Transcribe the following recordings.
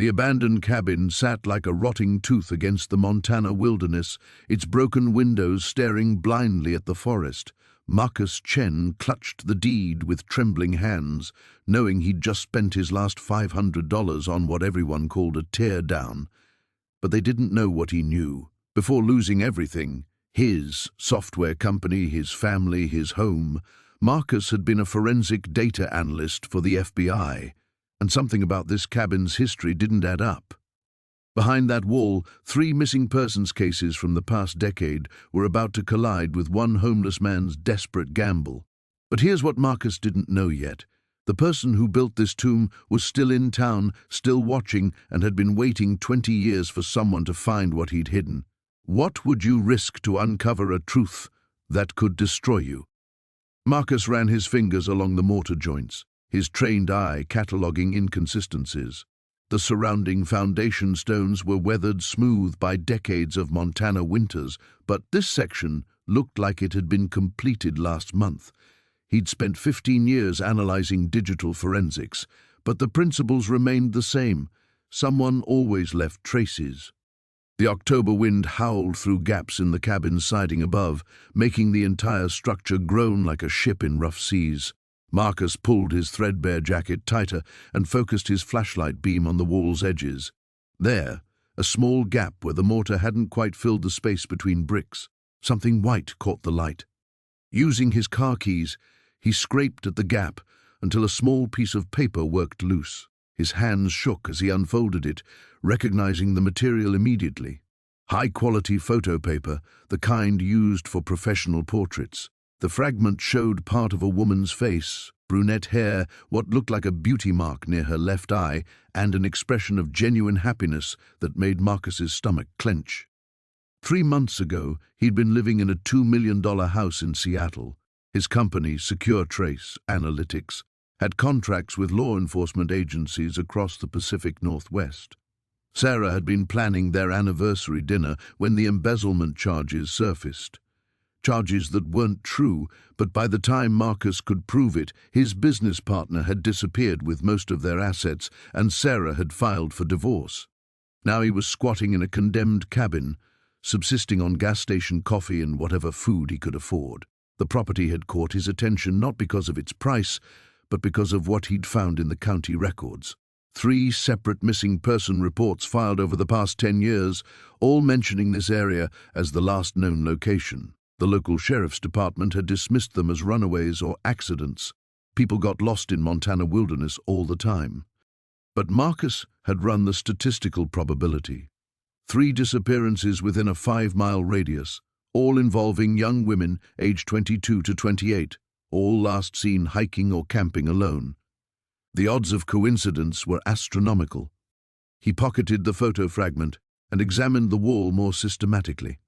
The abandoned cabin sat like a rotting tooth against the Montana wilderness, its broken windows staring blindly at the forest. Marcus Chen clutched the deed with trembling hands, knowing he'd just spent his last $500 on what everyone called a tear-down. But they didn't know what he knew. Before losing everything, his software company, his family, his home, Marcus had been a forensic data analyst for the FBI, and something about this cabin's history didn't add up. Behind that wall, 3 missing persons cases from the past decade were about to collide with one homeless man's desperate gamble. But here's what Marcus didn't know yet. The person who built this tomb was still in town, still watching, and had been waiting 20 years for someone to find what he'd hidden. What would you risk to uncover a truth that could destroy you? Marcus ran his fingers along the mortar joints, his trained eye cataloguing inconsistencies. The surrounding foundation stones were weathered smooth by decades of Montana winters, but this section looked like it had been completed last month. He'd spent 15 years analyzing digital forensics, but the principles remained the same. Someone always left traces. The October wind howled through gaps in the cabin's siding above, making the entire structure groan like a ship in rough seas. Marcus pulled his threadbare jacket tighter and focused his flashlight beam on the wall's edges. There, a small gap where the mortar hadn't quite filled the space between bricks. Something white caught the light. Using his car keys, he scraped at the gap until a small piece of paper worked loose. His hands shook as he unfolded it, recognizing the material immediately. High-quality photo paper, the kind used for professional portraits. The fragment showed part of a woman's face, brunette hair, what looked like a beauty mark near her left eye, and an expression of genuine happiness that made Marcus's stomach clench. 3 months ago, he'd been living in a $2 million house in Seattle. His company, Secure Trace Analytics, had contracts with law enforcement agencies across the Pacific Northwest. Sarah had been planning their anniversary dinner when the embezzlement charges surfaced. Charges that weren't true, but by the time Marcus could prove it, his business partner had disappeared with most of their assets, and Sarah had filed for divorce. Now he was squatting in a condemned cabin, subsisting on gas station coffee and whatever food he could afford. The property had caught his attention not because of its price, but because of what he'd found in the county records. 3 separate missing person reports filed over the past 10 years, all mentioning this area as the last known location. The local sheriff's department had dismissed them as runaways or accidents. People got lost in Montana wilderness all the time. But Marcus had run the statistical probability. 3 disappearances within a 5-mile radius, all involving young women aged 22 to 28, all last seen hiking or camping alone. The odds of coincidence were astronomical. He pocketed the photo fragment and examined the wall more systematically.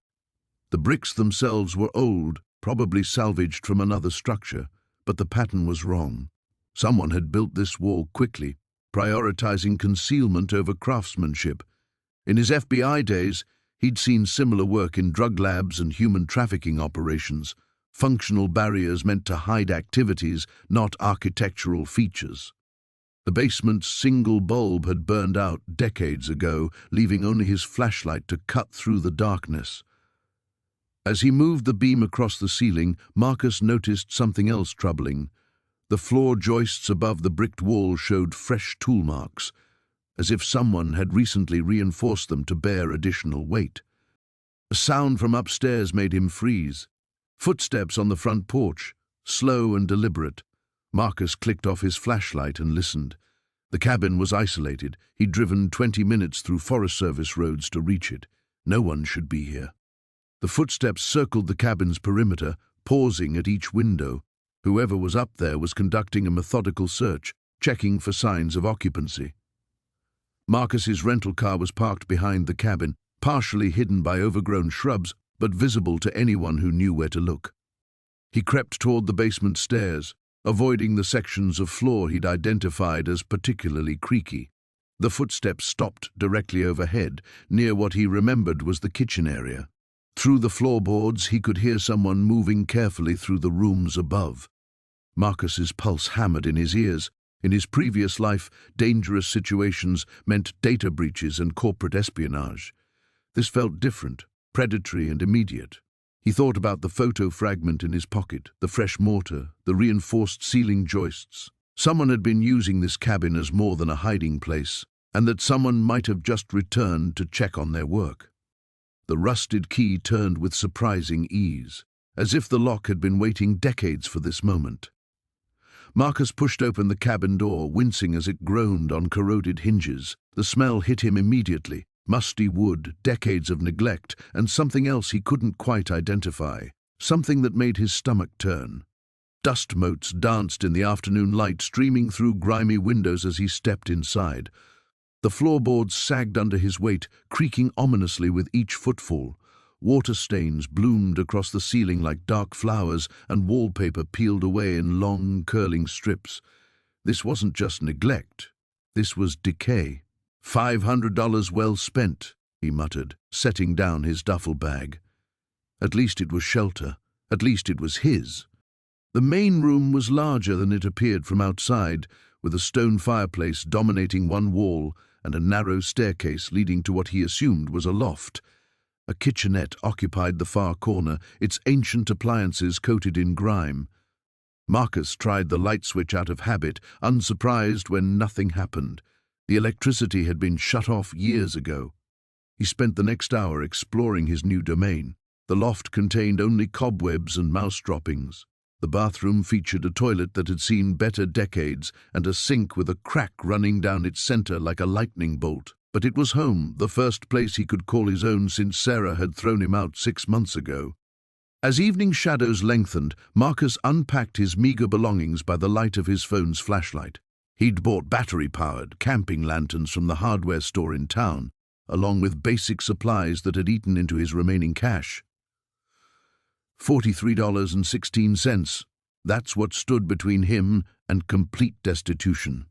The bricks themselves were old, probably salvaged from another structure, but the pattern was wrong. Someone had built this wall quickly, prioritizing concealment over craftsmanship. In his FBI days, he'd seen similar work in drug labs and human trafficking operations, functional barriers meant to hide activities, not architectural features. The basement's single bulb had burned out decades ago, leaving only his flashlight to cut through the darkness. As he moved the beam across the ceiling, Marcus noticed something else troubling. The floor joists above the bricked wall showed fresh tool marks, as if someone had recently reinforced them to bear additional weight. A sound from upstairs made him freeze. Footsteps on the front porch, slow and deliberate. Marcus clicked off his flashlight and listened. The cabin was isolated. He'd driven 20 minutes through Forest Service roads to reach it. No one should be here. The footsteps circled the cabin's perimeter, pausing at each window. Whoever was up there was conducting a methodical search, checking for signs of occupancy. Marcus's rental car was parked behind the cabin, partially hidden by overgrown shrubs, but visible to anyone who knew where to look. He crept toward the basement stairs, avoiding the sections of floor he'd identified as particularly creaky. The footsteps stopped directly overhead, near what he remembered was the kitchen area. Through the floorboards, he could hear someone moving carefully through the rooms above. Marcus's pulse hammered in his ears. In his previous life, dangerous situations meant data breaches and corporate espionage. This felt different, predatory and immediate. He thought about the photo fragment in his pocket, the fresh mortar, the reinforced ceiling joists. Someone had been using this cabin as more than a hiding place, and that someone might have just returned to check on their work. The rusted key turned with surprising ease, as if the lock had been waiting decades for this moment. Marcus pushed open the cabin door, wincing as it groaned on corroded hinges. The smell hit him immediately. Musty wood, decades of neglect, and something else he couldn't quite identify. Something that made his stomach turn. Dust motes danced in the afternoon light, streaming through grimy windows as he stepped inside. The floorboards sagged under his weight, creaking ominously with each footfall. Water stains bloomed across the ceiling like dark flowers, and wallpaper peeled away in long, curling strips. This wasn't just neglect. This was decay. $500 well spent, he muttered, setting down his duffel bag. At least it was shelter. At least it was his. The main room was larger than it appeared from outside, with a stone fireplace dominating one wall and a narrow staircase leading to what he assumed was a loft. A kitchenette occupied the far corner, its ancient appliances coated in grime. Marcus tried the light switch out of habit, unsurprised when nothing happened. The electricity had been shut off years ago. He spent the next hour exploring his new domain. The loft contained only cobwebs and mouse droppings. The bathroom featured a toilet that had seen better decades and a sink with a crack running down its center like a lightning bolt. But it was home, the first place he could call his own since Sarah had thrown him out 6 months ago. As evening shadows lengthened, Marcus unpacked his meager belongings by the light of his phone's flashlight. He'd bought battery-powered camping lanterns from the hardware store in town, along with basic supplies that had eaten into his remaining cash. $43.16. That's what stood between him and complete destitution.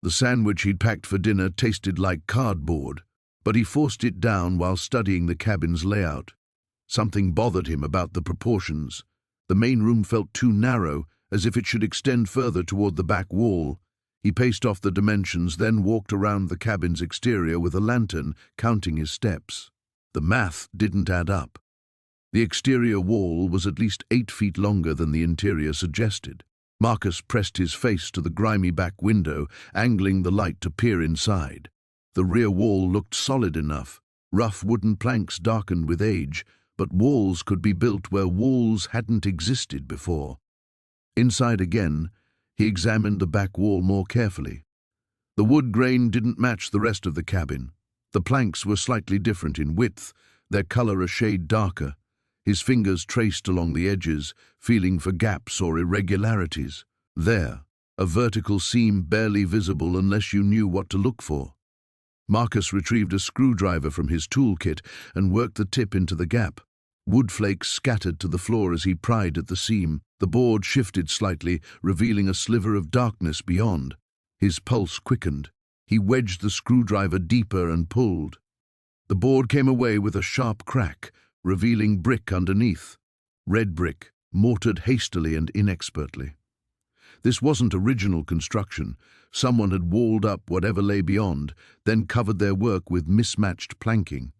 The sandwich he'd packed for dinner tasted like cardboard, but he forced it down while studying the cabin's layout. Something bothered him about the proportions. The main room felt too narrow, as if it should extend further toward the back wall. He paced off the dimensions, then walked around the cabin's exterior with a lantern, counting his steps. The math didn't add up. The exterior wall was at least 8 feet longer than the interior suggested. Marcus pressed his face to the grimy back window, angling the light to peer inside. The rear wall looked solid enough, rough wooden planks darkened with age, but walls could be built where walls hadn't existed before. Inside again, he examined the back wall more carefully. The wood grain didn't match the rest of the cabin. The planks were slightly different in width, their color a shade darker. His fingers traced along the edges, feeling for gaps or irregularities. There, a vertical seam barely visible unless you knew what to look for. Marcus retrieved a screwdriver from his toolkit and worked the tip into the gap. Wood flakes scattered to the floor as he pried at the seam. The board shifted slightly, revealing a sliver of darkness beyond. His pulse quickened. He wedged the screwdriver deeper and pulled. The board came away with a sharp crack, revealing brick underneath. Red brick, mortared hastily and inexpertly. This wasn't original construction. Someone had walled up whatever lay beyond, then covered their work with mismatched planking.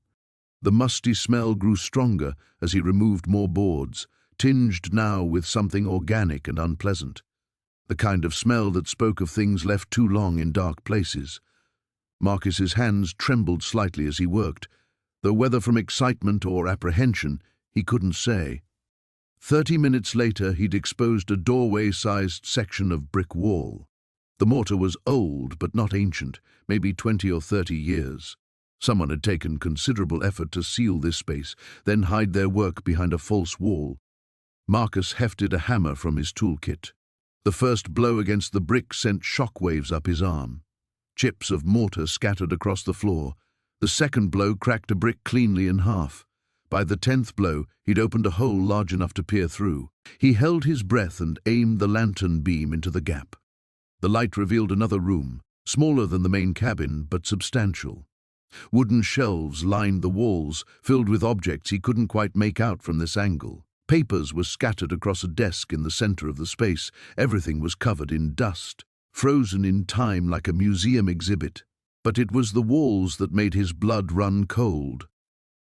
The musty smell grew stronger as he removed more boards, tinged now with something organic and unpleasant. The kind of smell that spoke of things left too long in dark places. Marcus's hands trembled slightly as he worked, though whether from excitement or apprehension, he couldn't say. 30 minutes later, he'd exposed a doorway-sized section of brick wall. The mortar was old, but not ancient, maybe 20 or 30 years. Someone had taken considerable effort to seal this space, then hide their work behind a false wall. Marcus hefted a hammer from his toolkit. The first blow against the brick sent shockwaves up his arm. Chips of mortar scattered across the floor. The second blow cracked a brick cleanly in half. By the 10th blow, he'd opened a hole large enough to peer through. He held his breath and aimed the lantern beam into the gap. The light revealed another room, smaller than the main cabin, but substantial. Wooden shelves lined the walls, filled with objects he couldn't quite make out from this angle. Papers were scattered across a desk in the center of the space. Everything was covered in dust. frozen in time like a museum exhibit. But it was the walls that made his blood run cold.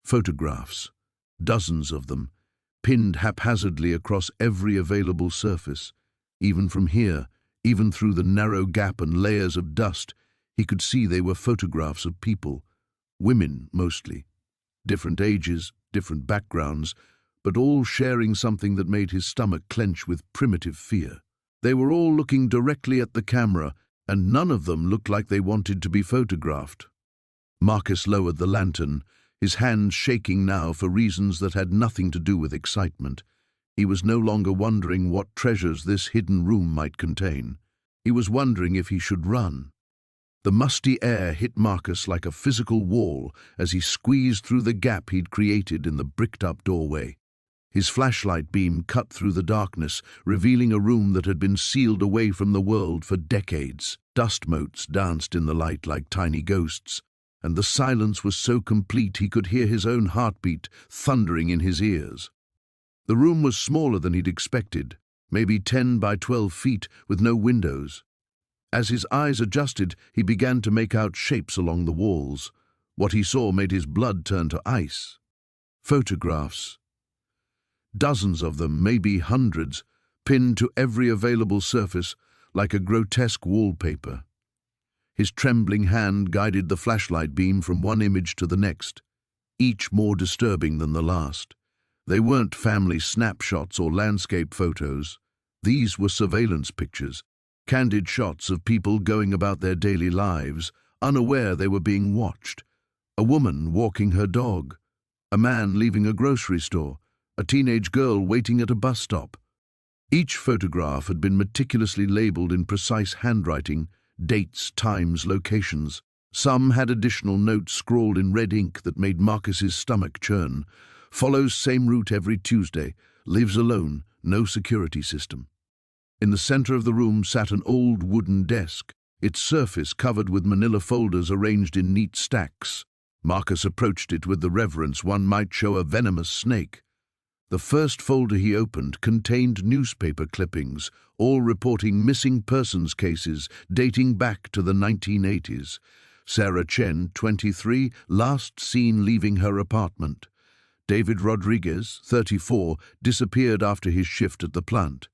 Photographs, dozens of them, pinned haphazardly across every available surface. Even from here, even through the narrow gap and layers of dust, he could see they were photographs of people, women mostly, different ages, different backgrounds, but all sharing something that made his stomach clench with primitive fear. They were all looking directly at the camera, and none of them looked like they wanted to be photographed. Marcus lowered the lantern, his hands shaking now for reasons that had nothing to do with excitement. He was no longer wondering what treasures this hidden room might contain. He was wondering if he should run. The musty air hit Marcus like a physical wall as he squeezed through the gap he'd created in the bricked-up doorway. His flashlight beam cut through the darkness, revealing a room that had been sealed away from the world for decades. Dust motes danced in the light like tiny ghosts, and the silence was so complete he could hear his own heartbeat thundering in his ears. The room was smaller than he'd expected, maybe 10 by 12 feet, with no windows. As his eyes adjusted, he began to make out shapes along the walls. What he saw made his blood turn to ice. Photographs. Dozens of them, maybe hundreds, pinned to every available surface like a grotesque wallpaper. His trembling hand guided the flashlight beam from one image to the next, each more disturbing than the last. They weren't family snapshots or landscape photos. These were surveillance pictures, candid shots of people going about their daily lives, unaware they were being watched. A woman walking her dog, a man leaving a grocery store, a teenage girl waiting at a bus stop. Each photograph had been meticulously labeled in precise handwriting, dates, times, locations. Some had additional notes scrawled in red ink that made Marcus's stomach churn. Follows same route every Tuesday, lives alone, no security system. In the center of the room sat an old wooden desk, its surface covered with manila folders arranged in neat stacks. Marcus approached it with the reverence one might show a venomous snake. The first folder he opened contained newspaper clippings, all reporting missing persons cases dating back to the 1980s. Sarah Chen, 23, last seen leaving her apartment. David Rodriguez, 34, disappeared after his shift at the plant.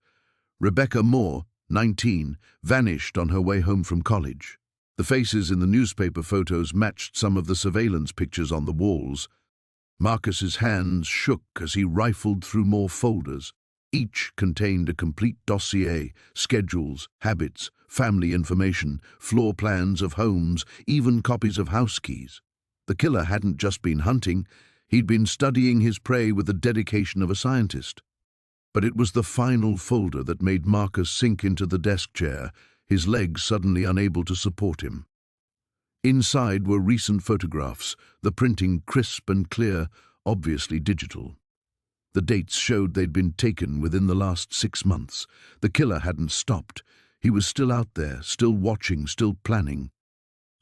Rebecca Moore, 19, vanished on her way home from college. The faces in the newspaper photos matched some of the surveillance pictures on the walls. Marcus's hands shook as he rifled through more folders. Each contained a complete dossier, schedules, habits, family information, floor plans of homes, even copies of house keys. The killer hadn't just been hunting, he'd been studying his prey with the dedication of a scientist. But it was the final folder that made Marcus sink into the desk chair, his legs suddenly unable to support him. Inside were recent photographs, the printing crisp and clear, obviously digital. The dates showed they'd been taken within the last 6 months. The killer hadn't stopped. He was still out there, still watching, still planning.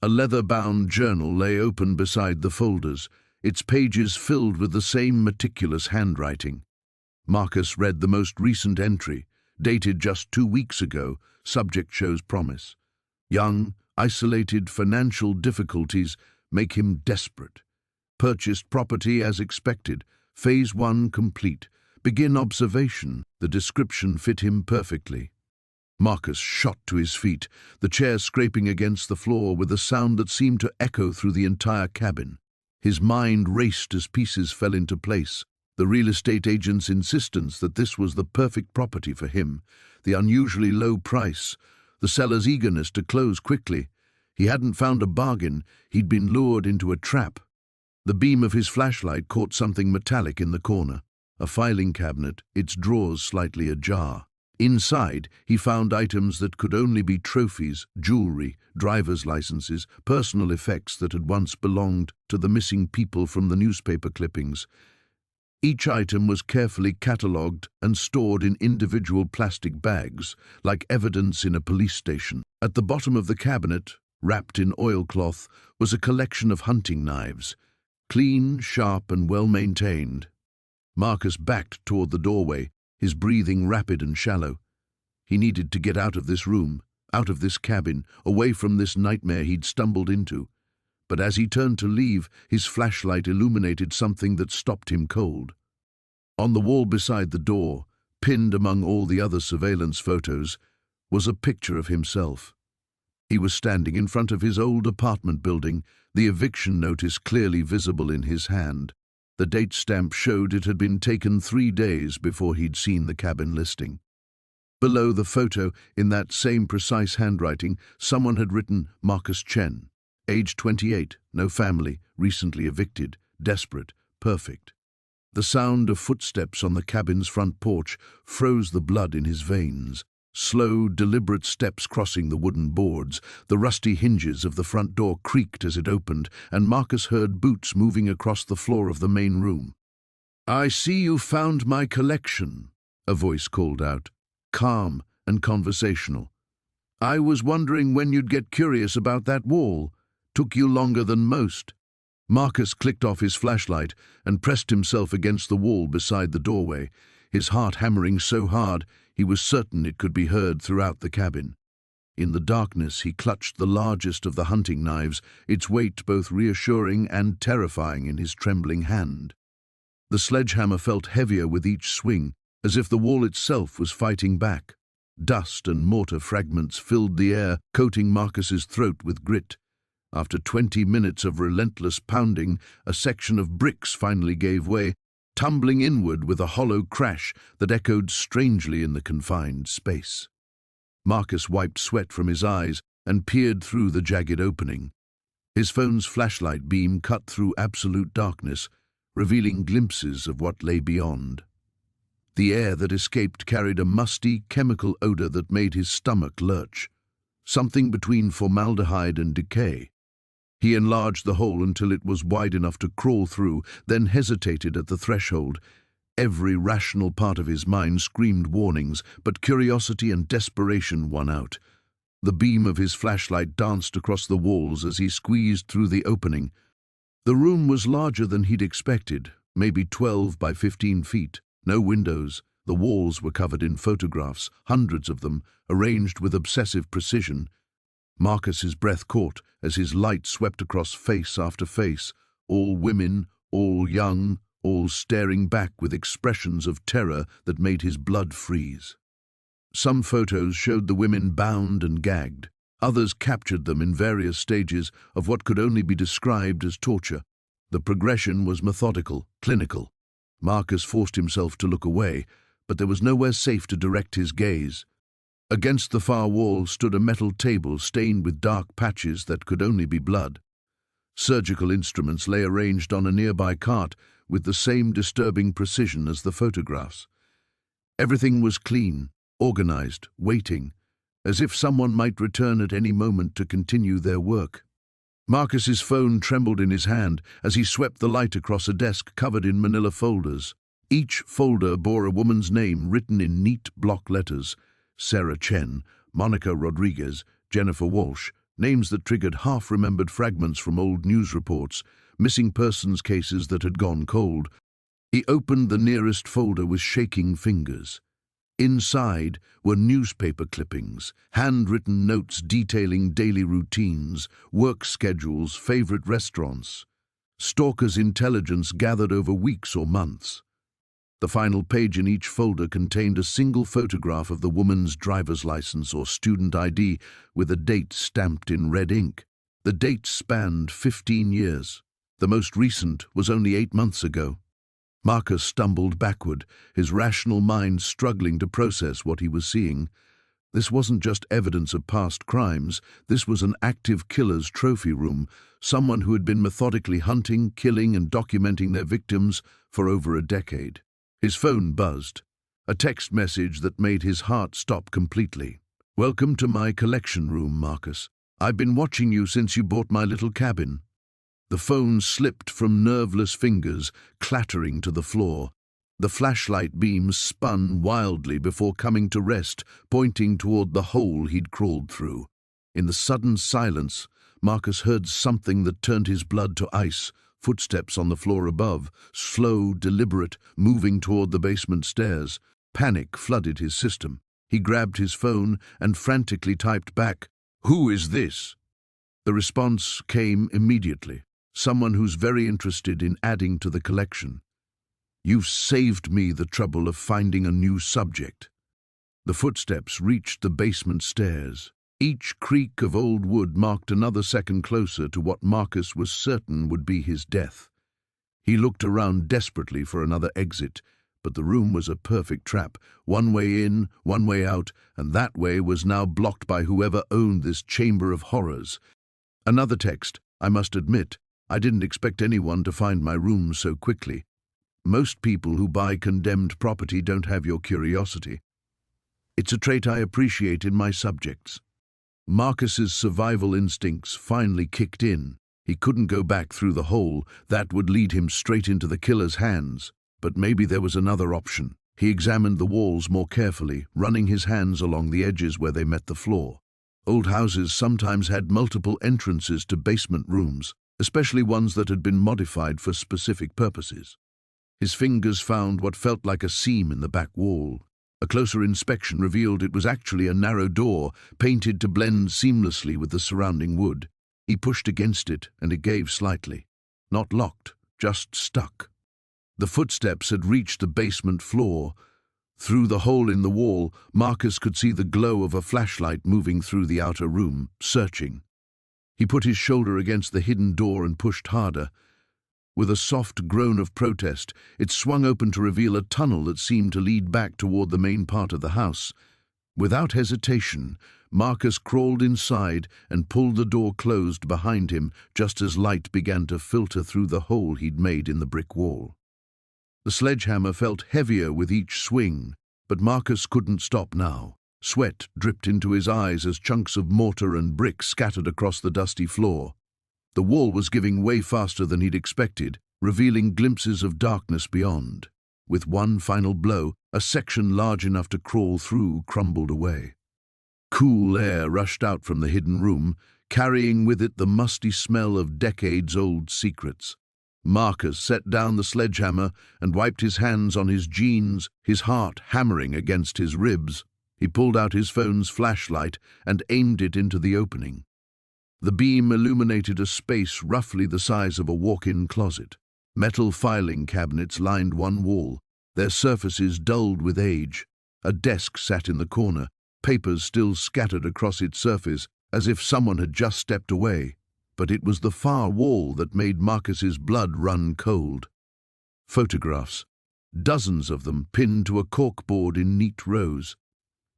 A leather-bound journal lay open beside the folders, its pages filled with the same meticulous handwriting. Marcus read the most recent entry, dated just 2 weeks ago. Subject shows promise. Young, isolated, financial difficulties make him desperate. Purchased property as expected. Phase 1 complete. Begin observation. The description fit him perfectly. Marcus shot to his feet, the chair scraping against the floor with a sound that seemed to echo through the entire cabin. His mind raced as pieces fell into place. The real estate agent's insistence that this was the perfect property for him, the unusually low price, the seller's eagerness to close quickly. He hadn't found a bargain, he'd been lured into a trap. The beam of his flashlight caught something metallic in the corner, a filing cabinet, its drawers slightly ajar. Inside, he found items that could only be trophies, jewelry, driver's licenses, personal effects that had once belonged to the missing people from the newspaper clippings. Each item was carefully catalogued and stored in individual plastic bags, like evidence in a police station. At the bottom of the cabinet, wrapped in oilcloth, was a collection of hunting knives, clean, sharp, and well-maintained. Marcus backed toward the doorway, his breathing rapid and shallow. He needed to get out of this room, out of this cabin, away from this nightmare he'd stumbled into. But as he turned to leave, his flashlight illuminated something that stopped him cold. On the wall beside the door, pinned among all the other surveillance photos, was a picture of himself. He was standing in front of his old apartment building, the eviction notice clearly visible in his hand. The date stamp showed it had been taken 3 days before he'd seen the cabin listing. Below the photo, in that same precise handwriting, someone had written Marcus Chen, age 28, no family, recently evicted, desperate, perfect. The sound of footsteps on the cabin's front porch froze the blood in his veins. Slow, deliberate steps crossing the wooden boards. The rusty hinges of the front door creaked as it opened, and Marcus heard boots moving across the floor of the main room. "I see you found my collection," a voice called out, calm and conversational. "I was wondering when you'd get curious about that wall. Took you longer than most." Marcus clicked off his flashlight and pressed himself against the wall beside the doorway, his heart hammering so hard he was certain it could be heard throughout the cabin. In the darkness he clutched the largest of the hunting knives, its weight both reassuring and terrifying in his trembling hand. The sledgehammer felt heavier with each swing, as if the wall itself was fighting back. Dust and mortar fragments filled the air, coating Marcus's throat with grit. After 20 minutes of relentless pounding, a section of bricks finally gave way, tumbling inward with a hollow crash that echoed strangely in the confined space. Marcus wiped sweat from his eyes and peered through the jagged opening. His phone's flashlight beam cut through absolute darkness, revealing glimpses of what lay beyond. The air that escaped carried a musty, chemical odor that made his stomach lurch, something between formaldehyde and decay. He enlarged the hole until it was wide enough to crawl through, then hesitated at the threshold. Every rational part of his mind screamed warnings, but curiosity and desperation won out. The beam of his flashlight danced across the walls as he squeezed through the opening. The room was larger than he'd expected, maybe 12 by 15 feet. No windows. The walls were covered in photographs, hundreds of them, arranged with obsessive precision. Marcus's breath caught as his light swept across face after face, all women, all young, all staring back with expressions of terror that made his blood freeze. Some photos showed the women bound and gagged. Others captured them in various stages of what could only be described as torture. The progression was methodical, clinical. Marcus forced himself to look away, but there was nowhere safe to direct his gaze. Against the far wall stood a metal table stained with dark patches that could only be blood. Surgical instruments lay arranged on a nearby cart with the same disturbing precision as the photographs. Everything was clean, organized, waiting, as if someone might return at any moment to continue their work. Marcus's phone trembled in his hand as he swept the light across a desk covered in manila folders. Each folder bore a woman's name written in neat block letters: Sarah Chen, Monica Rodriguez, Jennifer Walsh, names that triggered half-remembered fragments from old news reports, missing persons cases that had gone cold. He opened the nearest folder with shaking fingers. Inside were newspaper clippings, handwritten notes detailing daily routines, work schedules, favorite restaurants. Stalkers' intelligence gathered over weeks or months. The final page in each folder contained a single photograph of the woman's driver's license or student ID with a date stamped in red ink. The dates spanned 15 years. The most recent was only 8 months ago. Marcus stumbled backward, his rational mind struggling to process what he was seeing. This wasn't just evidence of past crimes, this was an active killer's trophy room, someone who had been methodically hunting, killing, and documenting their victims for over a decade. His phone buzzed, a text message that made his heart stop completely. "Welcome to my collection room, Marcus. I've been watching you since you bought my little cabin." The phone slipped from nerveless fingers, clattering to the floor. The flashlight beam spun wildly before coming to rest, pointing toward the hole he'd crawled through. In the sudden silence, Marcus heard something that turned his blood to ice. Footsteps on the floor above, slow, deliberate, moving toward the basement stairs. Panic flooded his system. He grabbed his phone and frantically typed back, "Who is this?" The response came immediately. Someone who's very interested in adding to the collection. "You've saved me the trouble of finding a new subject." The footsteps reached the basement stairs. Each creak of old wood marked another second closer to what Marcus was certain would be his death. He looked around desperately for another exit, but the room was a perfect trap. One way in, one way out, and that way was now blocked by whoever owned this chamber of horrors. Another text. "I must admit, I didn't expect anyone to find my room so quickly. Most people who buy condemned property don't have your curiosity. It's a trait I appreciate in my subjects." Marcus's survival instincts finally kicked in. He couldn't go back through the hole. That would lead him straight into the killer's hands. But maybe there was another option. He examined the walls more carefully, running his hands along the edges where they met the floor. Old houses sometimes had multiple entrances to basement rooms, especially ones that had been modified for specific purposes. His fingers found what felt like a seam in the back wall. A closer inspection revealed it was actually a narrow door, painted to blend seamlessly with the surrounding wood. He pushed against it, and it gave slightly. Not locked, just stuck. The footsteps had reached the basement floor. Through the hole in the wall, Marcus could see the glow of a flashlight moving through the outer room, searching. He put his shoulder against the hidden door and pushed harder. With a soft groan of protest, it swung open to reveal a tunnel that seemed to lead back toward the main part of the house. Without hesitation, Marcus crawled inside and pulled the door closed behind him just as light began to filter through the hole he'd made in the brick wall. The sledgehammer felt heavier with each swing, but Marcus couldn't stop now. Sweat dripped into his eyes as chunks of mortar and brick scattered across the dusty floor. The wall was giving way faster than he'd expected, revealing glimpses of darkness beyond. With one final blow, a section large enough to crawl through crumbled away. Cool air rushed out from the hidden room, carrying with it the musty smell of decades-old secrets. Marcus set down the sledgehammer and wiped his hands on his jeans, his heart hammering against his ribs. He pulled out his phone's flashlight and aimed it into the opening. The beam illuminated a space roughly the size of a walk-in closet. Metal filing cabinets lined one wall, their surfaces dulled with age. A desk sat in the corner, papers still scattered across its surface, as if someone had just stepped away. But it was the far wall that made Marcus's blood run cold. Photographs, dozens of them pinned to a corkboard in neat rows.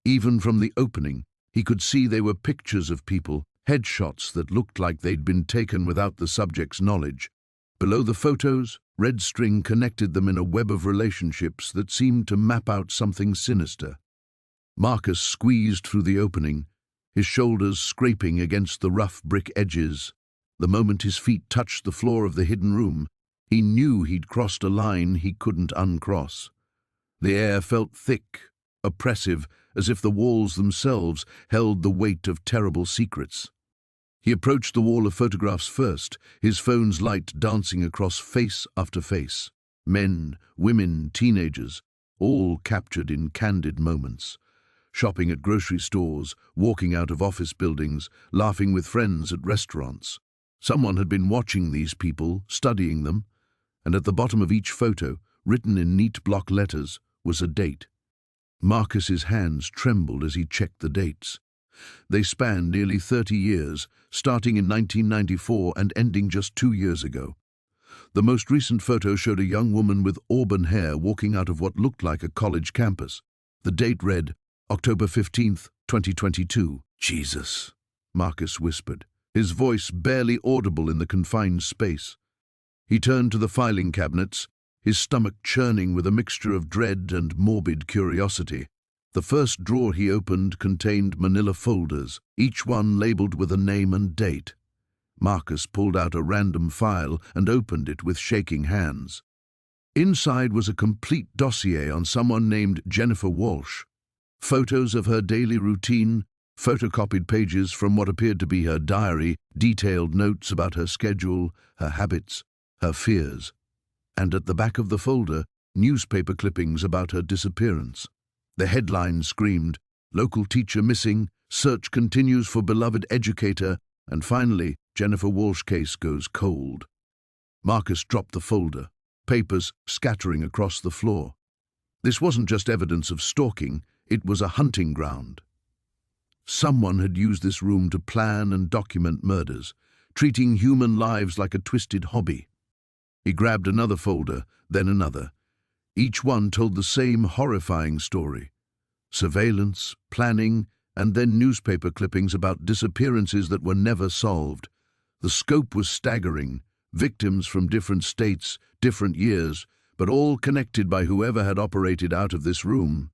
Even from the opening, he could see they were pictures of people, headshots that looked like they'd been taken without the subject's knowledge. Below the photos, red string connected them in a web of relationships that seemed to map out something sinister. Marcus squeezed through the opening, his shoulders scraping against the rough brick edges. The moment his feet touched the floor of the hidden room, he knew he'd crossed a line he couldn't uncross. The air felt thick, oppressive, as if the walls themselves held the weight of terrible secrets. He approached the wall of photographs first, his phone's light dancing across face after face. Men, women, teenagers, all captured in candid moments. Shopping at grocery stores, walking out of office buildings, laughing with friends at restaurants. Someone had been watching these people, studying them, and at the bottom of each photo, written in neat block letters, was a date. Marcus's hands trembled as he checked the dates. They spanned nearly 30 years, starting in 1994 and ending just 2 years ago. The most recent photo showed a young woman with auburn hair walking out of what looked like a college campus. The date read, October 15th, 2022. "Jesus," Marcus whispered, his voice barely audible in the confined space. He turned to the filing cabinets, his stomach churning with a mixture of dread and morbid curiosity. The first drawer he opened contained manila folders, each one labeled with a name and date. Marcus pulled out a random file and opened it with shaking hands. Inside was a complete dossier on someone named Jennifer Walsh. Photos of her daily routine, photocopied pages from what appeared to be her diary, detailed notes about her schedule, her habits, her fears. And at the back of the folder, newspaper clippings about her disappearance. The headline screamed, Local teacher missing, search continues for beloved educator, and finally, Jennifer Walsh case goes cold. Marcus dropped the folder, papers scattering across the floor. This wasn't just evidence of stalking, it was a hunting ground. Someone had used this room to plan and document murders, treating human lives like a twisted hobby. He grabbed another folder, then another. Each one told the same horrifying story. Surveillance, planning, and then newspaper clippings about disappearances that were never solved. The scope was staggering, victims from different states, different years, but all connected by whoever had operated out of this room.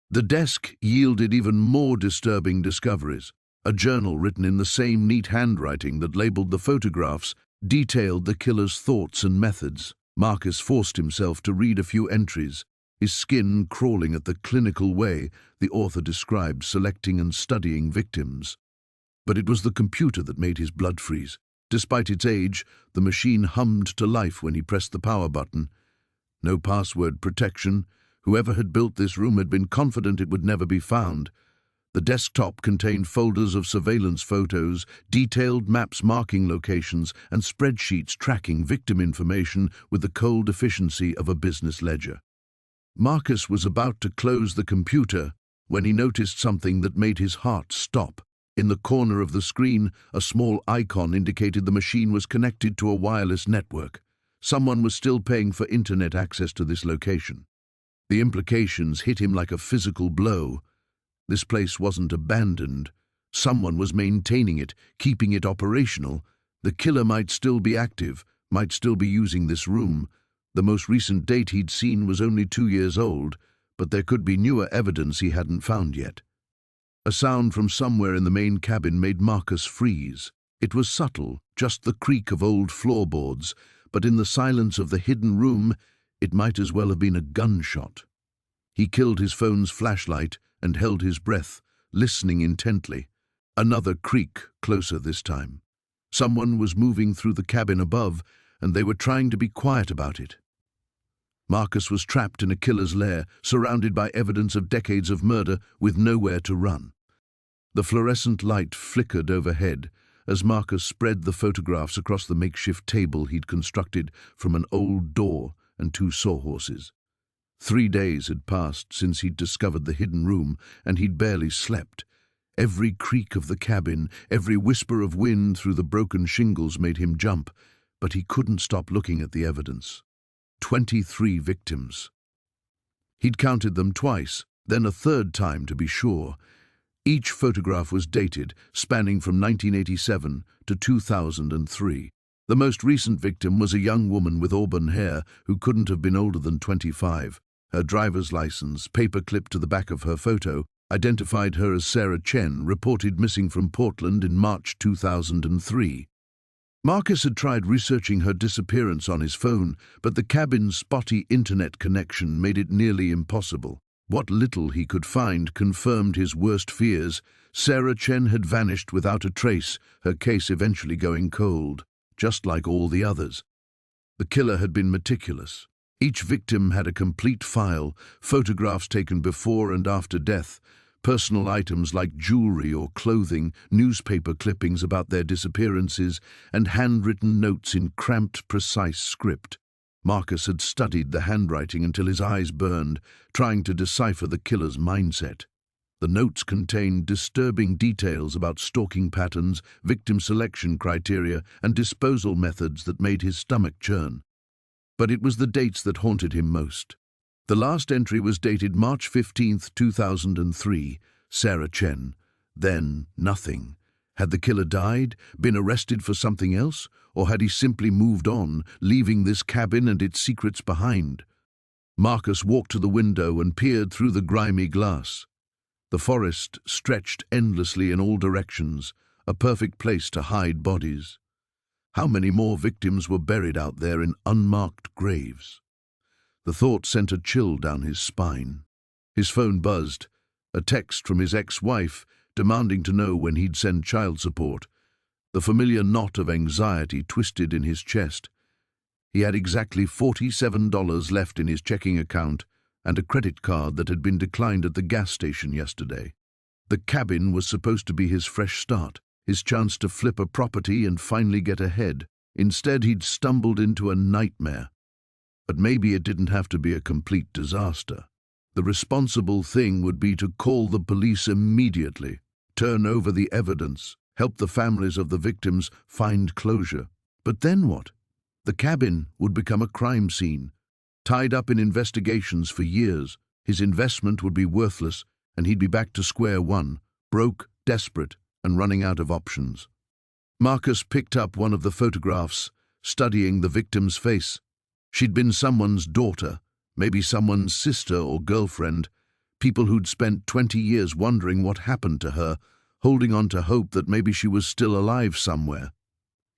The desk yielded even more disturbing discoveries. A journal written in the same neat handwriting that labeled the photographs detailed the killer's thoughts and methods. Marcus forced himself to read a few entries, his skin crawling at the clinical way the author described selecting and studying victims. But it was the computer that made his blood freeze. Despite its age, the machine hummed to life when he pressed the power button. No password protection. Whoever had built this room had been confident it would never be found. The desktop contained folders of surveillance photos, detailed maps marking locations, and spreadsheets tracking victim information with the cold efficiency of a business ledger. Marcus was about to close the computer when he noticed something that made his heart stop. In the corner of the screen, a small icon indicated the machine was connected to a wireless network. Someone was still paying for internet access to this location. The implications hit him like a physical blow. This place wasn't abandoned. Someone was maintaining it, keeping it operational. The killer might still be active, might still be using this room. The most recent date he'd seen was only 2 years old, but there could be newer evidence he hadn't found yet. A sound from somewhere in the main cabin made Marcus freeze. It was subtle, just the creak of old floorboards, but in the silence of the hidden room, it might as well have been a gunshot. He killed his phone's flashlight and held his breath, listening intently. Another creak, closer this time. Someone was moving through the cabin above, and they were trying to be quiet about it. Marcus was trapped in a killer's lair, surrounded by evidence of decades of murder, with nowhere to run. The fluorescent light flickered overhead as Marcus spread the photographs across the makeshift table he'd constructed from an old door and 2 sawhorses. 3 days had passed since he'd discovered the hidden room, and he'd barely slept. Every creak of the cabin, every whisper of wind through the broken shingles made him jump, but he couldn't stop looking at the evidence. 23 victims. He'd counted them twice, then a third time to be sure. Each photograph was dated, spanning from 1987 to 2003. The most recent victim was a young woman with auburn hair who couldn't have been older than 25. Her driver's license, paper clipped to the back of her photo, identified her as Sarah Chen, reported missing from Portland in March 2003. Marcus had tried researching her disappearance on his phone, but the cabin's spotty internet connection made it nearly impossible. What little he could find confirmed his worst fears. Sarah Chen had vanished without a trace, her case eventually going cold, just like all the others. The killer had been meticulous. Each victim had a complete file, photographs taken before and after death, personal items like jewelry or clothing, newspaper clippings about their disappearances, and handwritten notes in cramped, precise script. Marcus had studied the handwriting until his eyes burned, trying to decipher the killer's mindset. The notes contained disturbing details about stalking patterns, victim selection criteria, and disposal methods that made his stomach churn. But it was the dates that haunted him most. The last entry was dated March 15, 2003, Sarah Chen. Then, nothing. Had the killer died, been arrested for something else, or had he simply moved on, leaving this cabin and its secrets behind? Marcus walked to the window and peered through the grimy glass. The forest stretched endlessly in all directions, a perfect place to hide bodies. How many more victims were buried out there in unmarked graves? The thought sent a chill down his spine. His phone buzzed, a text from his ex-wife demanding to know when he'd send child support. The familiar knot of anxiety twisted in his chest. He had exactly $47 left in his checking account and a credit card that had been declined at the gas station yesterday. The cabin was supposed to be his fresh start, his chance to flip a property and finally get ahead. Instead, he'd stumbled into a nightmare. But maybe it didn't have to be a complete disaster. The responsible thing would be to call the police immediately, turn over the evidence, help the families of the victims find closure. But then what? The cabin would become a crime scene, tied up in investigations for years. His investment would be worthless, and he'd be back to square one, broke, desperate, and running out of options. Marcus picked up one of the photographs, studying the victim's face. She'd been someone's daughter, maybe someone's sister or girlfriend, people who'd spent 20 years wondering what happened to her, holding on to hope that maybe she was still alive somewhere.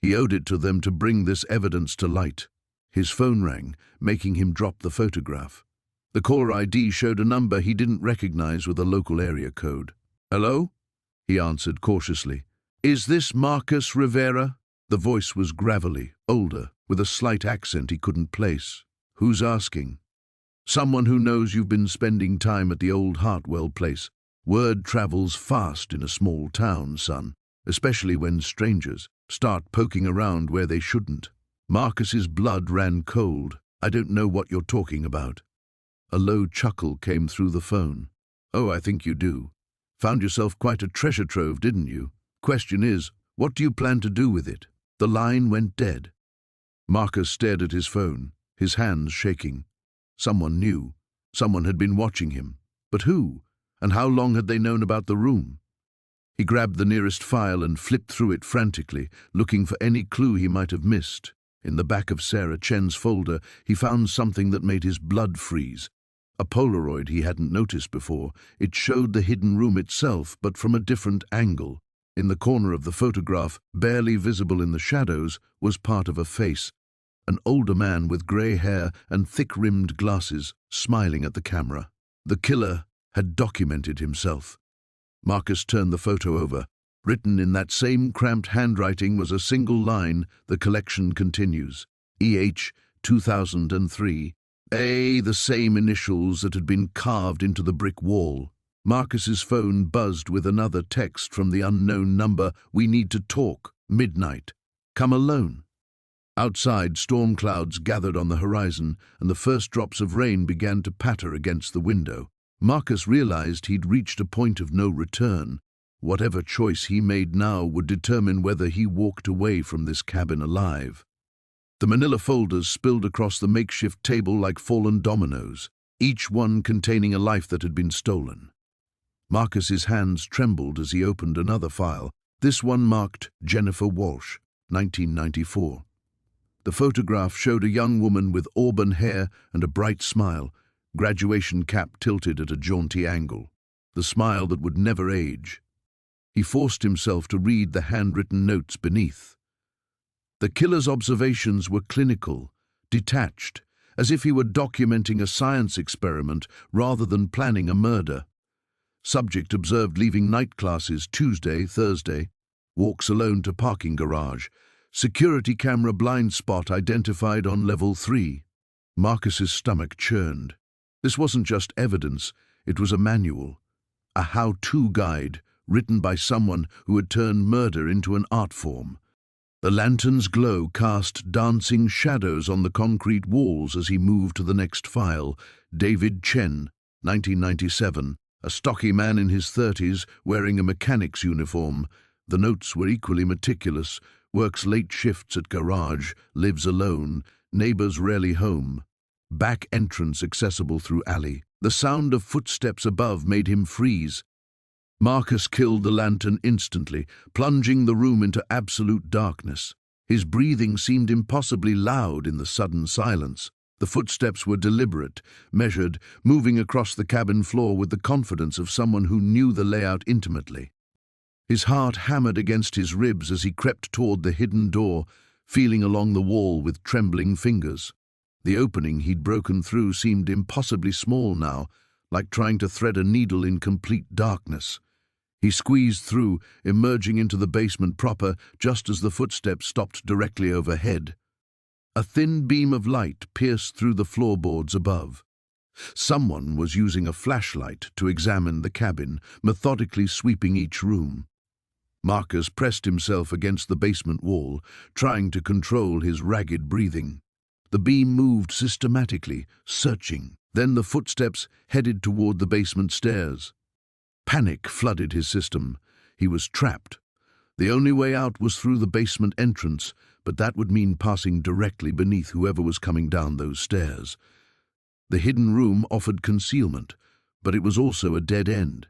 He owed it to them to bring this evidence to light. His phone rang, making him drop the photograph. The caller ID showed a number he didn't recognize with a local area code. "Hello?" he answered cautiously. "Is this Marcus Rivera?" The voice was gravelly, older, with a slight accent he couldn't place. "Who's asking?" "Someone who knows you've been spending time at the old Hartwell place. Word travels fast in a small town, son, especially when strangers start poking around where they shouldn't." Marcus's blood ran cold. "I don't know what you're talking about." A low chuckle came through the phone. "Oh, I think you do. Found yourself quite a treasure trove, didn't you? Question is, what do you plan to do with it?" The line went dead. Marcus stared at his phone, his hands shaking. Someone knew. Someone had been watching him. But who? And how long had they known about the room? He grabbed the nearest file and flipped through it frantically, looking for any clue he might have missed. In the back of Sarah Chen's folder, he found something that made his blood freeze. A Polaroid he hadn't noticed before. It showed the hidden room itself, but from a different angle. In the corner of the photograph, barely visible in the shadows, was part of a face. An older man with grey hair and thick-rimmed glasses, smiling at the camera. The killer had documented himself. Marcus turned the photo over. Written in that same cramped handwriting was a single line: "The collection continues. EH 2003. The same initials that had been carved into the brick wall. Marcus's phone buzzed with another text from the unknown number: "We need to talk. Midnight. Come alone." Outside, storm clouds gathered on the horizon, and the first drops of rain began to patter against the window. Marcus realized he'd reached a point of no return. Whatever choice he made now would determine whether he walked away from this cabin alive. The manila folders spilled across the makeshift table like fallen dominoes, each one containing a life that had been stolen. Marcus's hands trembled as he opened another file, this one marked Jennifer Walsh, 1994. The photograph showed a young woman with auburn hair and a bright smile, graduation cap tilted at a jaunty angle, the smile that would never age. He forced himself to read the handwritten notes beneath. The killer's observations were clinical, detached, as if he were documenting a science experiment rather than planning a murder. Subject observed leaving night classes Tuesday, Thursday. Walks alone to parking garage. Security camera blind spot identified on level 3. Marcus's stomach churned. This wasn't just evidence, it was a manual, a how-to guide written by someone who had turned murder into an art form. The lantern's glow cast dancing shadows on the concrete walls as he moved to the next file. David Chen, 1997, a stocky man in his 30s wearing a mechanic's uniform. The notes were equally meticulous. Works late shifts at garage, lives alone, neighbors rarely home. Back entrance accessible through alley. The sound of footsteps above made him freeze. Marcus killed the lantern instantly, plunging the room into absolute darkness. His breathing seemed impossibly loud in the sudden silence. The footsteps were deliberate, measured, moving across the cabin floor with the confidence of someone who knew the layout intimately. His heart hammered against his ribs as he crept toward the hidden door, feeling along the wall with trembling fingers. The opening he'd broken through seemed impossibly small now, like trying to thread a needle in complete darkness. He squeezed through, emerging into the basement proper just as the footsteps stopped directly overhead. A thin beam of light pierced through the floorboards above. Someone was using a flashlight to examine the cabin, methodically sweeping each room. Marcus pressed himself against the basement wall, trying to control his ragged breathing. The beam moved systematically, searching. Then the footsteps headed toward the basement stairs. Panic flooded his system. He was trapped. The only way out was through the basement entrance, but that would mean passing directly beneath whoever was coming down those stairs. The hidden room offered concealment, but it was also a dead end.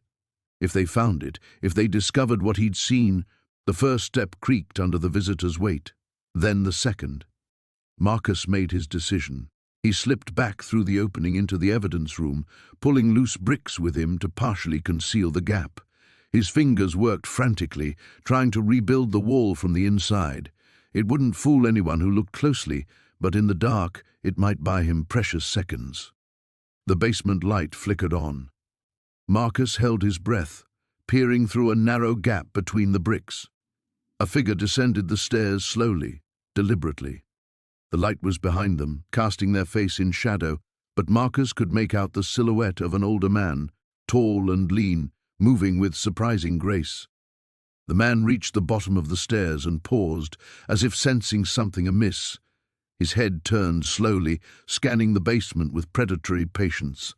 If they found it, if they discovered what he'd seen, the first step creaked under the visitor's weight. Then the second. Marcus made his decision. He slipped back through the opening into the evidence room, pulling loose bricks with him to partially conceal the gap. His fingers worked frantically, trying to rebuild the wall from the inside. It wouldn't fool anyone who looked closely, but in the dark, it might buy him precious seconds. The basement light flickered on. Marcus held his breath, peering through a narrow gap between the bricks. A figure descended the stairs slowly, deliberately. The light was behind them, casting their face in shadow, but Marcus could make out the silhouette of an older man, tall and lean, moving with surprising grace. The man reached the bottom of the stairs and paused, as if sensing something amiss. His head turned slowly, scanning the basement with predatory patience.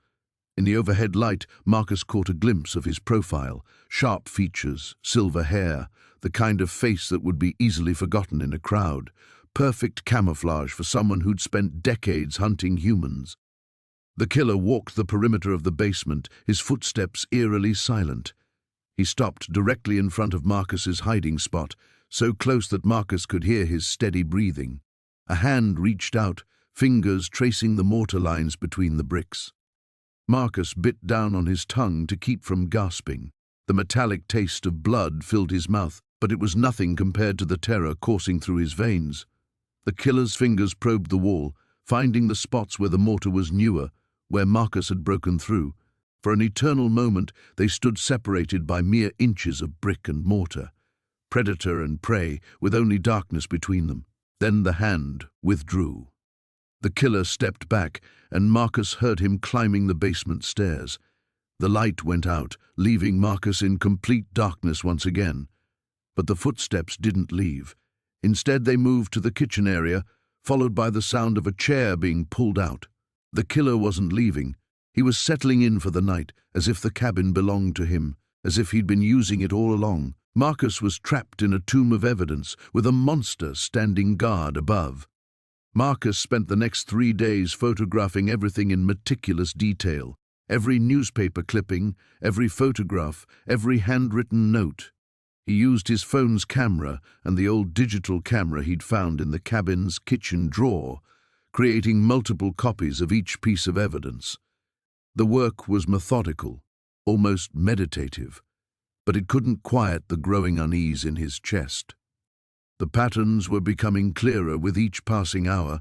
In the overhead light, Marcus caught a glimpse of his profile, sharp features, silver hair, the kind of face that would be easily forgotten in a crowd. Perfect camouflage for someone who'd spent decades hunting humans. The killer walked the perimeter of the basement, his footsteps eerily silent. He stopped directly in front of Marcus's hiding spot, so close that Marcus could hear his steady breathing. A hand reached out, fingers tracing the mortar lines between the bricks. Marcus bit down on his tongue to keep from gasping. The metallic taste of blood filled his mouth, but it was nothing compared to the terror coursing through his veins. The killer's fingers probed the wall, finding the spots where the mortar was newer, where Marcus had broken through. For an eternal moment, they stood separated by mere inches of brick and mortar, predator and prey, with only darkness between them. Then the hand withdrew. The killer stepped back, and Marcus heard him climbing the basement stairs. The light went out, leaving Marcus in complete darkness once again. But the footsteps didn't leave. Instead, they moved to the kitchen area, followed by the sound of a chair being pulled out. The killer wasn't leaving. He was settling in for the night, as if the cabin belonged to him, as if he'd been using it all along. Marcus was trapped in a tomb of evidence, with a monster standing guard above. Marcus spent the next 3 days photographing everything in meticulous detail. Every newspaper clipping, every photograph, every handwritten note. He used his phone's camera and the old digital camera he'd found in the cabin's kitchen drawer, creating multiple copies of each piece of evidence. The work was methodical, almost meditative, but it couldn't quiet the growing unease in his chest. The patterns were becoming clearer with each passing hour.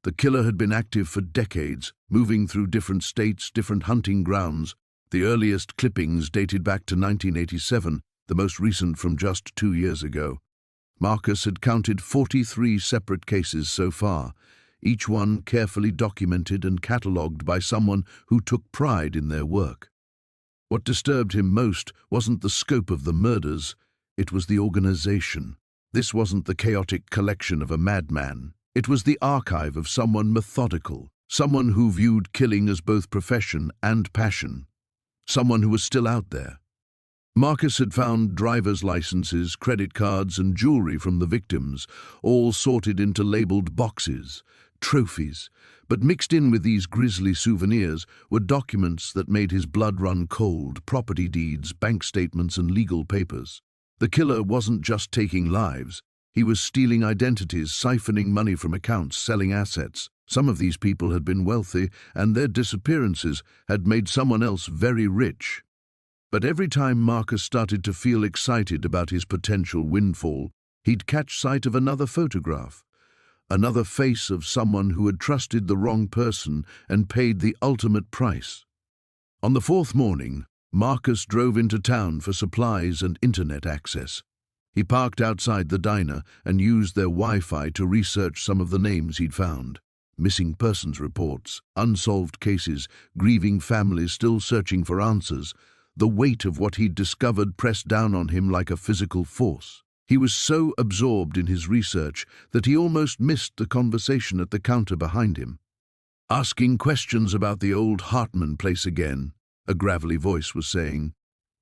The killer had been active for decades, moving through different states, different hunting grounds. The earliest clippings dated back to 1987, the most recent from just 2 years ago. Marcus had counted 43 separate cases so far, each one carefully documented and catalogued by someone who took pride in their work. What disturbed him most wasn't the scope of the murders, it was the organization. This wasn't the chaotic collection of a madman. It was the archive of someone methodical, someone who viewed killing as both profession and passion, someone who was still out there. Marcus had found driver's licenses, credit cards, and jewelry from the victims, all sorted into labeled boxes, trophies, but mixed in with these grisly souvenirs were documents that made his blood run cold, property deeds, bank statements, and legal papers. The killer wasn't just taking lives. He was stealing identities, siphoning money from accounts, selling assets. Some of these people had been wealthy, and their disappearances had made someone else very rich. But every time Marcus started to feel excited about his potential windfall, he'd catch sight of another photograph, another face of someone who had trusted the wrong person and paid the ultimate price. On the 4th morning, Marcus drove into town for supplies and internet access. He parked outside the diner and used their Wi-Fi to research some of the names he'd found. Missing persons reports, unsolved cases, grieving families still searching for answers. The weight of what he'd discovered pressed down on him like a physical force. He was so absorbed in his research that he almost missed the conversation at the counter behind him. "Asking questions about the old Hartman place again," a gravelly voice was saying.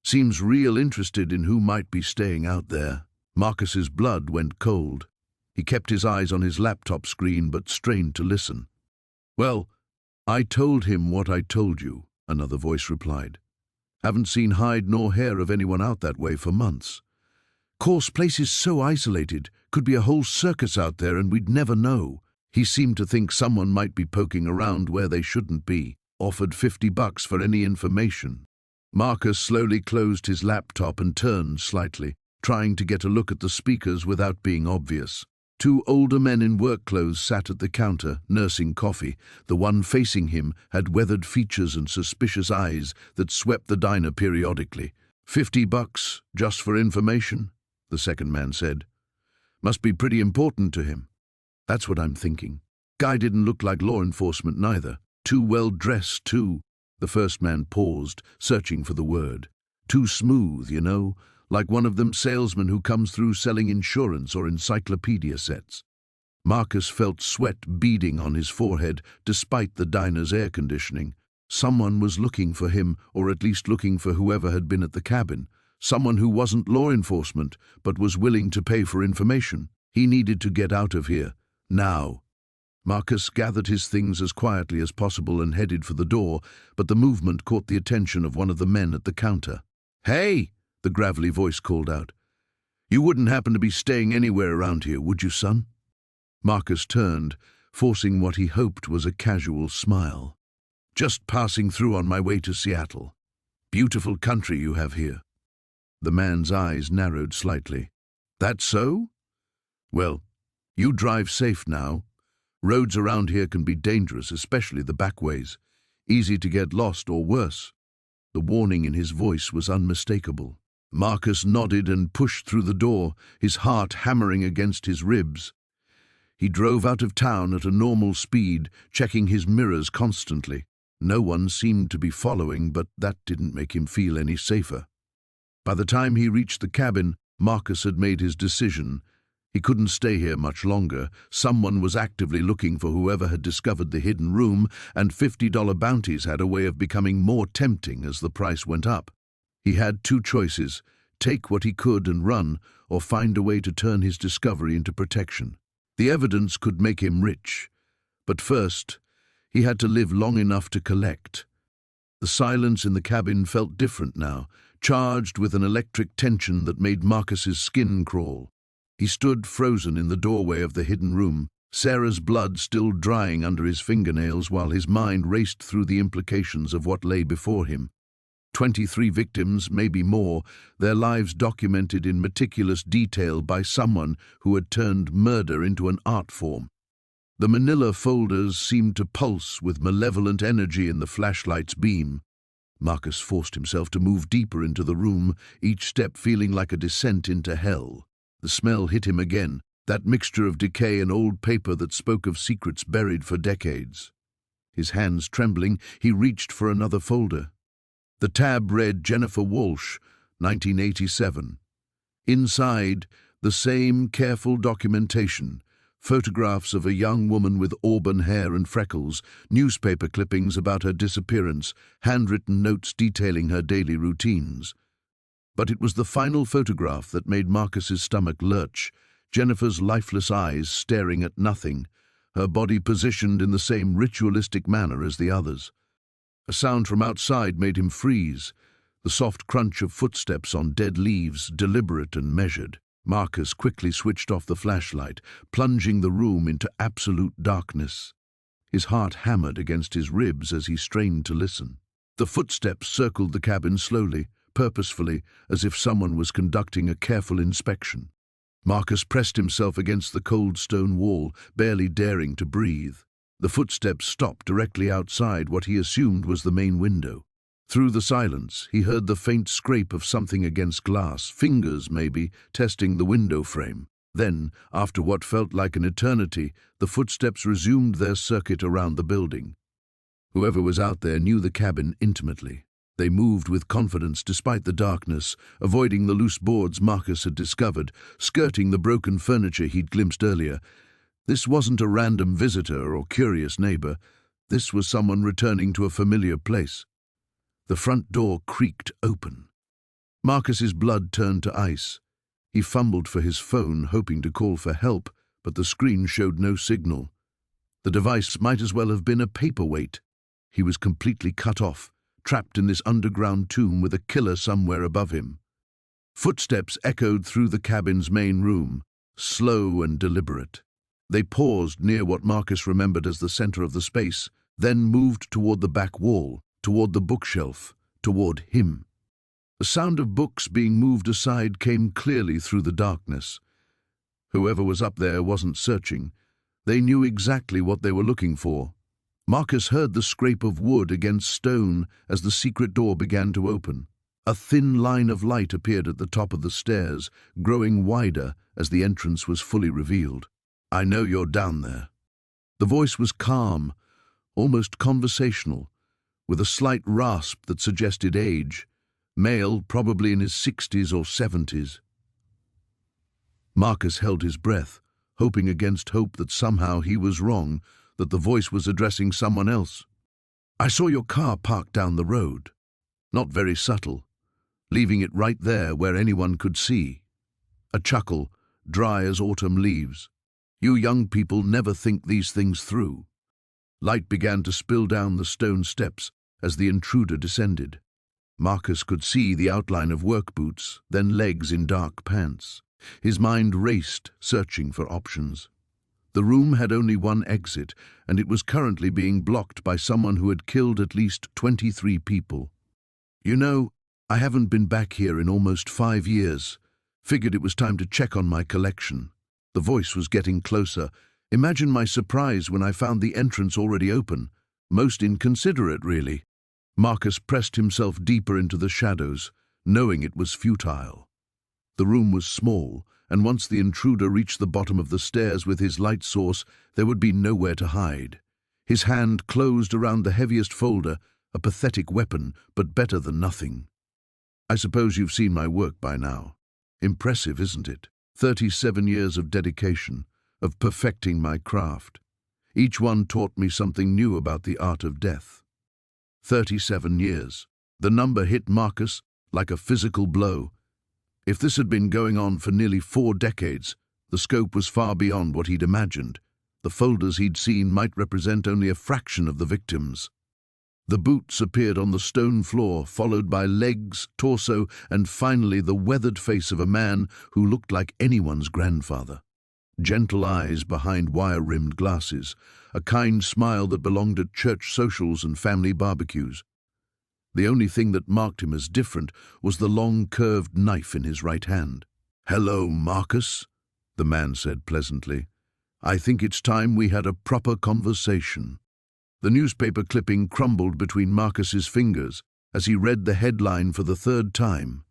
"Seems real interested in who might be staying out there." Marcus's blood went cold. He kept his eyes on his laptop screen but strained to listen. "Well, I told him what I told you," another voice replied. "Haven't seen hide nor hair of anyone out that way for months. Course, place is so isolated, could be a whole circus out there and we'd never know." He seemed to think someone might be poking around where they shouldn't be. Offered $50 for any information. Marcus slowly closed his laptop and turned slightly, trying to get a look at the speakers without being obvious. Two older men in work clothes sat at the counter, nursing coffee. The one facing him had weathered features and suspicious eyes that swept the diner periodically. $50 just for information, the second man said. Must be pretty important to him. That's what I'm thinking. Guy didn't look like law enforcement neither. Too well dressed, too. The first man paused, searching for the word. Too smooth, you know, like one of them salesmen who comes through selling insurance or encyclopedia sets. Marcus felt sweat beading on his forehead despite the diner's air conditioning. Someone was looking for him, or at least looking for whoever had been at the cabin. Someone who wasn't law enforcement, but was willing to pay for information. He needed to get out of here. Now. Marcus gathered his things as quietly as possible and headed for the door, but the movement caught the attention of one of the men at the counter. "Hey!" the gravelly voice called out. "You wouldn't happen to be staying anywhere around here, would you, son?" Marcus turned, forcing what he hoped was a casual smile. "Just passing through on my way to Seattle. Beautiful country you have here." The man's eyes narrowed slightly. "That so? Well, you drive safe now. Roads around here can be dangerous, especially the backways. Easy to get lost or worse." The warning in his voice was unmistakable. Marcus nodded and pushed through the door, his heart hammering against his ribs. He drove out of town at a normal speed, checking his mirrors constantly. No one seemed to be following, but that didn't make him feel any safer. By the time he reached the cabin, Marcus had made his decision. He couldn't stay here much longer. Someone was actively looking for whoever had discovered the hidden room, and $50 bounties had a way of becoming more tempting as the price went up. He had two choices: take what he could and run, or find a way to turn his discovery into protection. The evidence could make him rich, but first, he had to live long enough to collect. The silence in the cabin felt different now, charged with an electric tension that made Marcus's skin crawl. He stood frozen in the doorway of the hidden room, Sarah's blood still drying under his fingernails while his mind raced through the implications of what lay before him. 23 victims, maybe more, their lives documented in meticulous detail by someone who had turned murder into an art form. The manila folders seemed to pulse with malevolent energy in the flashlight's beam. Marcus forced himself to move deeper into the room, each step feeling like a descent into hell. The smell hit him again, that mixture of decay and old paper that spoke of secrets buried for decades. His hands trembling, he reached for another folder. The tab read Jennifer Walsh, 1987. Inside, the same careful documentation, photographs of a young woman with auburn hair and freckles, newspaper clippings about her disappearance, handwritten notes detailing her daily routines. But it was the final photograph that made Marcus's stomach lurch, Jennifer's lifeless eyes staring at nothing, her body positioned in the same ritualistic manner as the others. A sound from outside made him freeze, the soft crunch of footsteps on dead leaves, deliberate and measured. Marcus quickly switched off the flashlight, plunging the room into absolute darkness. His heart hammered against his ribs as he strained to listen. The footsteps circled the cabin slowly, purposefully, as if someone was conducting a careful inspection. Marcus pressed himself against the cold stone wall, barely daring to breathe. The footsteps stopped directly outside what he assumed was the main window. Through the silence, he heard the faint scrape of something against glass, fingers maybe, testing the window frame. Then, after what felt like an eternity, the footsteps resumed their circuit around the building. Whoever was out there knew the cabin intimately. They moved with confidence despite the darkness, avoiding the loose boards Marcus had discovered, skirting the broken furniture he'd glimpsed earlier. This wasn't a random visitor or curious neighbor. This was someone returning to a familiar place. The front door creaked open. Marcus's blood turned to ice. He fumbled for his phone, hoping to call for help, but the screen showed no signal. The device might as well have been a paperweight. He was completely cut off, trapped in this underground tomb with a killer somewhere above him. Footsteps echoed through the cabin's main room, slow and deliberate. They paused near what Marcus remembered as the center of the space, then moved toward the back wall, toward the bookshelf, toward him. The sound of books being moved aside came clearly through the darkness. Whoever was up there wasn't searching. They knew exactly what they were looking for. Marcus heard the scrape of wood against stone as the secret door began to open. A thin line of light appeared at the top of the stairs, growing wider as the entrance was fully revealed. "I know you're down there." The voice was calm, almost conversational, with a slight rasp that suggested age. Male, probably in his 60s or 70s. Marcus held his breath, hoping against hope that somehow he was wrong, that the voice was addressing someone else. "I saw your car parked down the road." Not very subtle, leaving it right there where anyone could see. A chuckle, dry as autumn leaves. "You young people never think these things through." Light began to spill down the stone steps as the intruder descended. Marcus could see the outline of work boots, then legs in dark pants. His mind raced, searching for options. The room had only one exit, and it was currently being blocked by someone who had killed at least 23 people. "You know, I haven't been back here in almost 5 years. Figured it was time to check on my collection." The voice was getting closer. Imagine my surprise when I found the entrance already open. Most inconsiderate, really. Marcus pressed himself deeper into the shadows, knowing it was futile. The room was small, and once the intruder reached the bottom of the stairs with his light source, there would be nowhere to hide. His hand closed around the heaviest folder, a pathetic weapon, but better than nothing. "I suppose you've seen my work by now. Impressive, isn't it? 37 years of dedication, of perfecting my craft. Each one taught me something new about the art of death. 37 years. The number hit Marcus like a physical blow. If this had been going on for nearly 4 decades, the scope was far beyond what he'd imagined. The folders he'd seen might represent only a fraction of the victims. The boots appeared on the stone floor, followed by legs, torso, and finally the weathered face of a man who looked like anyone's grandfather. Gentle eyes behind wire-rimmed glasses, a kind smile that belonged at church socials and family barbecues. The only thing that marked him as different was the long, curved knife in his right hand. "Hello, Marcus," the man said pleasantly. "I think it's time we had a proper conversation." The newspaper clipping crumbled between Marcus's fingers as he read the headline for the 3rd time.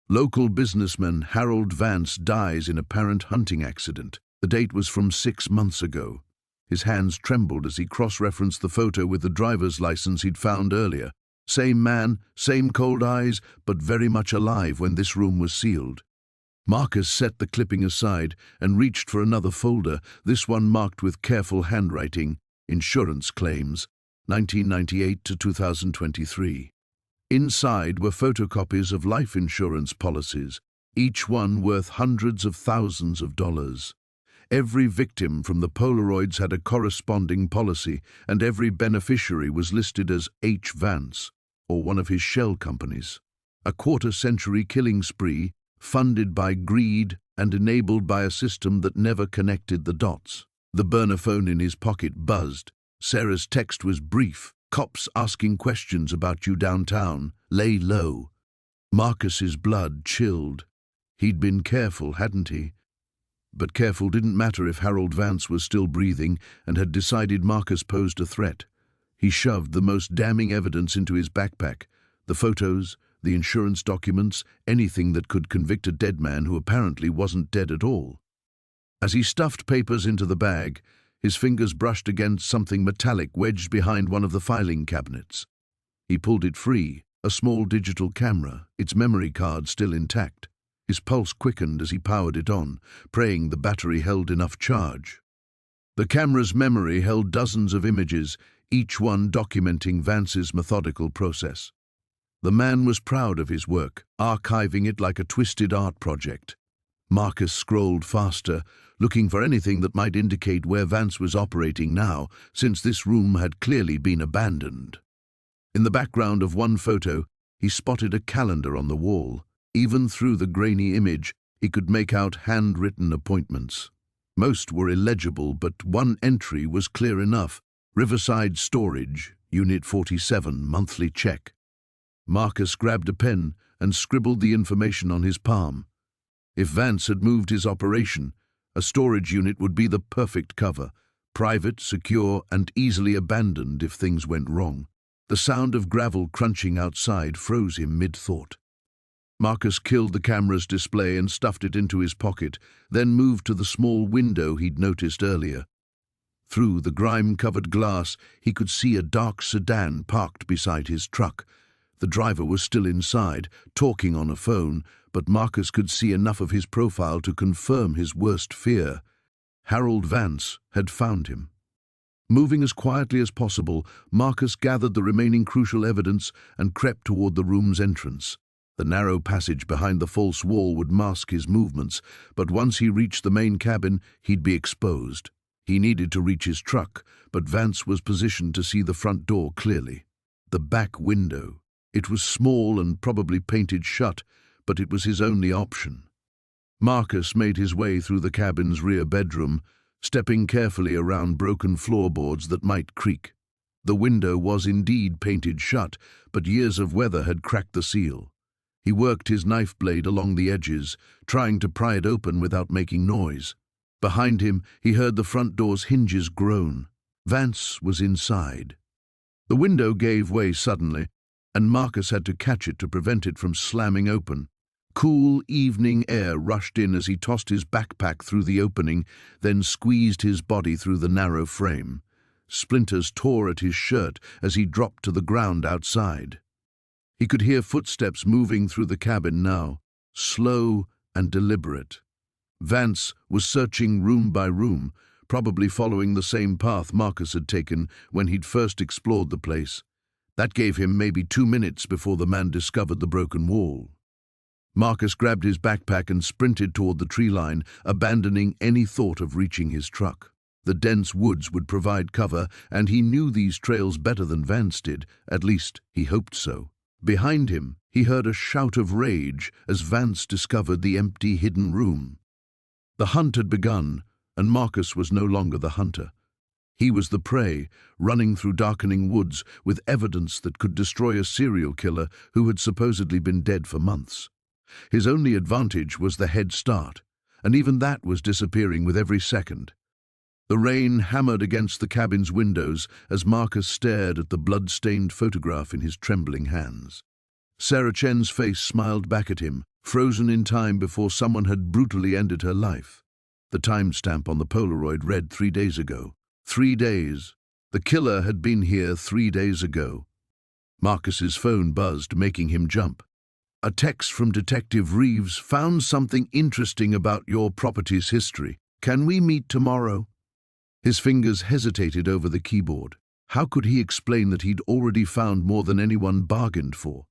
"Local businessman Harold Vance dies in apparent hunting accident." The date was from 6 months ago. His hands trembled as he cross-referenced the photo with the driver's license he'd found earlier. Same man, same cold eyes, but very much alive when this room was sealed. Marcus set the clipping aside and reached for another folder, this one marked with careful handwriting, "Insurance Claims, 1998 to 2023. Inside were photocopies of life insurance policies, each one worth hundreds of thousands of dollars. Every victim from the Polaroids had a corresponding policy, and every beneficiary was listed as H. Vance, or one of his shell companies. A quarter-century killing spree, funded by greed and enabled by a system that never connected the dots. The burner phone in his pocket buzzed. Sarah's text was brief. "Cops asking questions about you downtown. Lay low." Marcus's blood chilled. He'd been careful, hadn't he? But careful didn't matter if Harold Vance was still breathing and had decided Marcus posed a threat. He shoved the most damning evidence into his backpack, the photos, the insurance documents, anything that could convict a dead man who apparently wasn't dead at all. As he stuffed papers into the bag, his fingers brushed against something metallic wedged behind one of the filing cabinets. He pulled it free, a small digital camera, its memory card still intact. His pulse quickened as he powered it on, praying the battery held enough charge. The camera's memory held dozens of images, each one documenting Vance's methodical process. The man was proud of his work, archiving it like a twisted art project. Marcus scrolled faster, looking for anything that might indicate where Vance was operating now, since this room had clearly been abandoned. In the background of one photo, he spotted a calendar on the wall. Even through the grainy image, he could make out handwritten appointments. Most were illegible, but one entry was clear enough. Riverside Storage, Unit 47, monthly check. Marcus grabbed a pen and scribbled the information on his palm. If Vance had moved his operation, a storage unit would be the perfect cover, private, secure, and easily abandoned if things went wrong. The sound of gravel crunching outside froze him mid-thought. Marcus killed the camera's display and stuffed it into his pocket, then moved to the small window he'd noticed earlier. Through the grime-covered glass, he could see a dark sedan parked beside his truck. The driver was still inside, talking on a phone, but Marcus could see enough of his profile to confirm his worst fear. Harold Vance had found him. Moving as quietly as possible, Marcus gathered the remaining crucial evidence and crept toward the room's entrance. The narrow passage behind the false wall would mask his movements, but once he reached the main cabin, he'd be exposed. He needed to reach his truck, but Vance was positioned to see the front door clearly. The back window. It was small and probably painted shut, but it was his only option. Marcus made his way through the cabin's rear bedroom, stepping carefully around broken floorboards that might creak. The window was indeed painted shut, but years of weather had cracked the seal. He worked his knife blade along the edges, trying to pry it open without making noise. Behind him, he heard the front door's hinges groan. Vance was inside. The window gave way suddenly, and Marcus had to catch it to prevent it from slamming open. Cool evening air rushed in as he tossed his backpack through the opening, then squeezed his body through the narrow frame. Splinters tore at his shirt as he dropped to the ground outside. He could hear footsteps moving through the cabin now, slow and deliberate. Vance was searching room by room, probably following the same path Marcus had taken when he'd first explored the place. That gave him maybe 2 minutes before the man discovered the broken wall. Marcus grabbed his backpack and sprinted toward the tree line, abandoning any thought of reaching his truck. The dense woods would provide cover, and he knew these trails better than Vance did, at least he hoped so. Behind him, he heard a shout of rage as Vance discovered the empty, hidden room. The hunt had begun, and Marcus was no longer the hunter. He was the prey, running through darkening woods with evidence that could destroy a serial killer who had supposedly been dead for months. His only advantage was the head start, and even that was disappearing with every second. The rain hammered against the cabin's windows as Marcus stared at the blood-stained photograph in his trembling hands. Sarah Chen's face smiled back at him, frozen in time before someone had brutally ended her life. The timestamp on the Polaroid read 3 days ago. 3 days. The killer had been here 3 days ago. Marcus's phone buzzed, making him jump. A text from Detective Reeves: "Found something interesting about your property's history. Can we meet tomorrow?" His fingers hesitated over the keyboard. How could he explain that he'd already found more than anyone bargained for?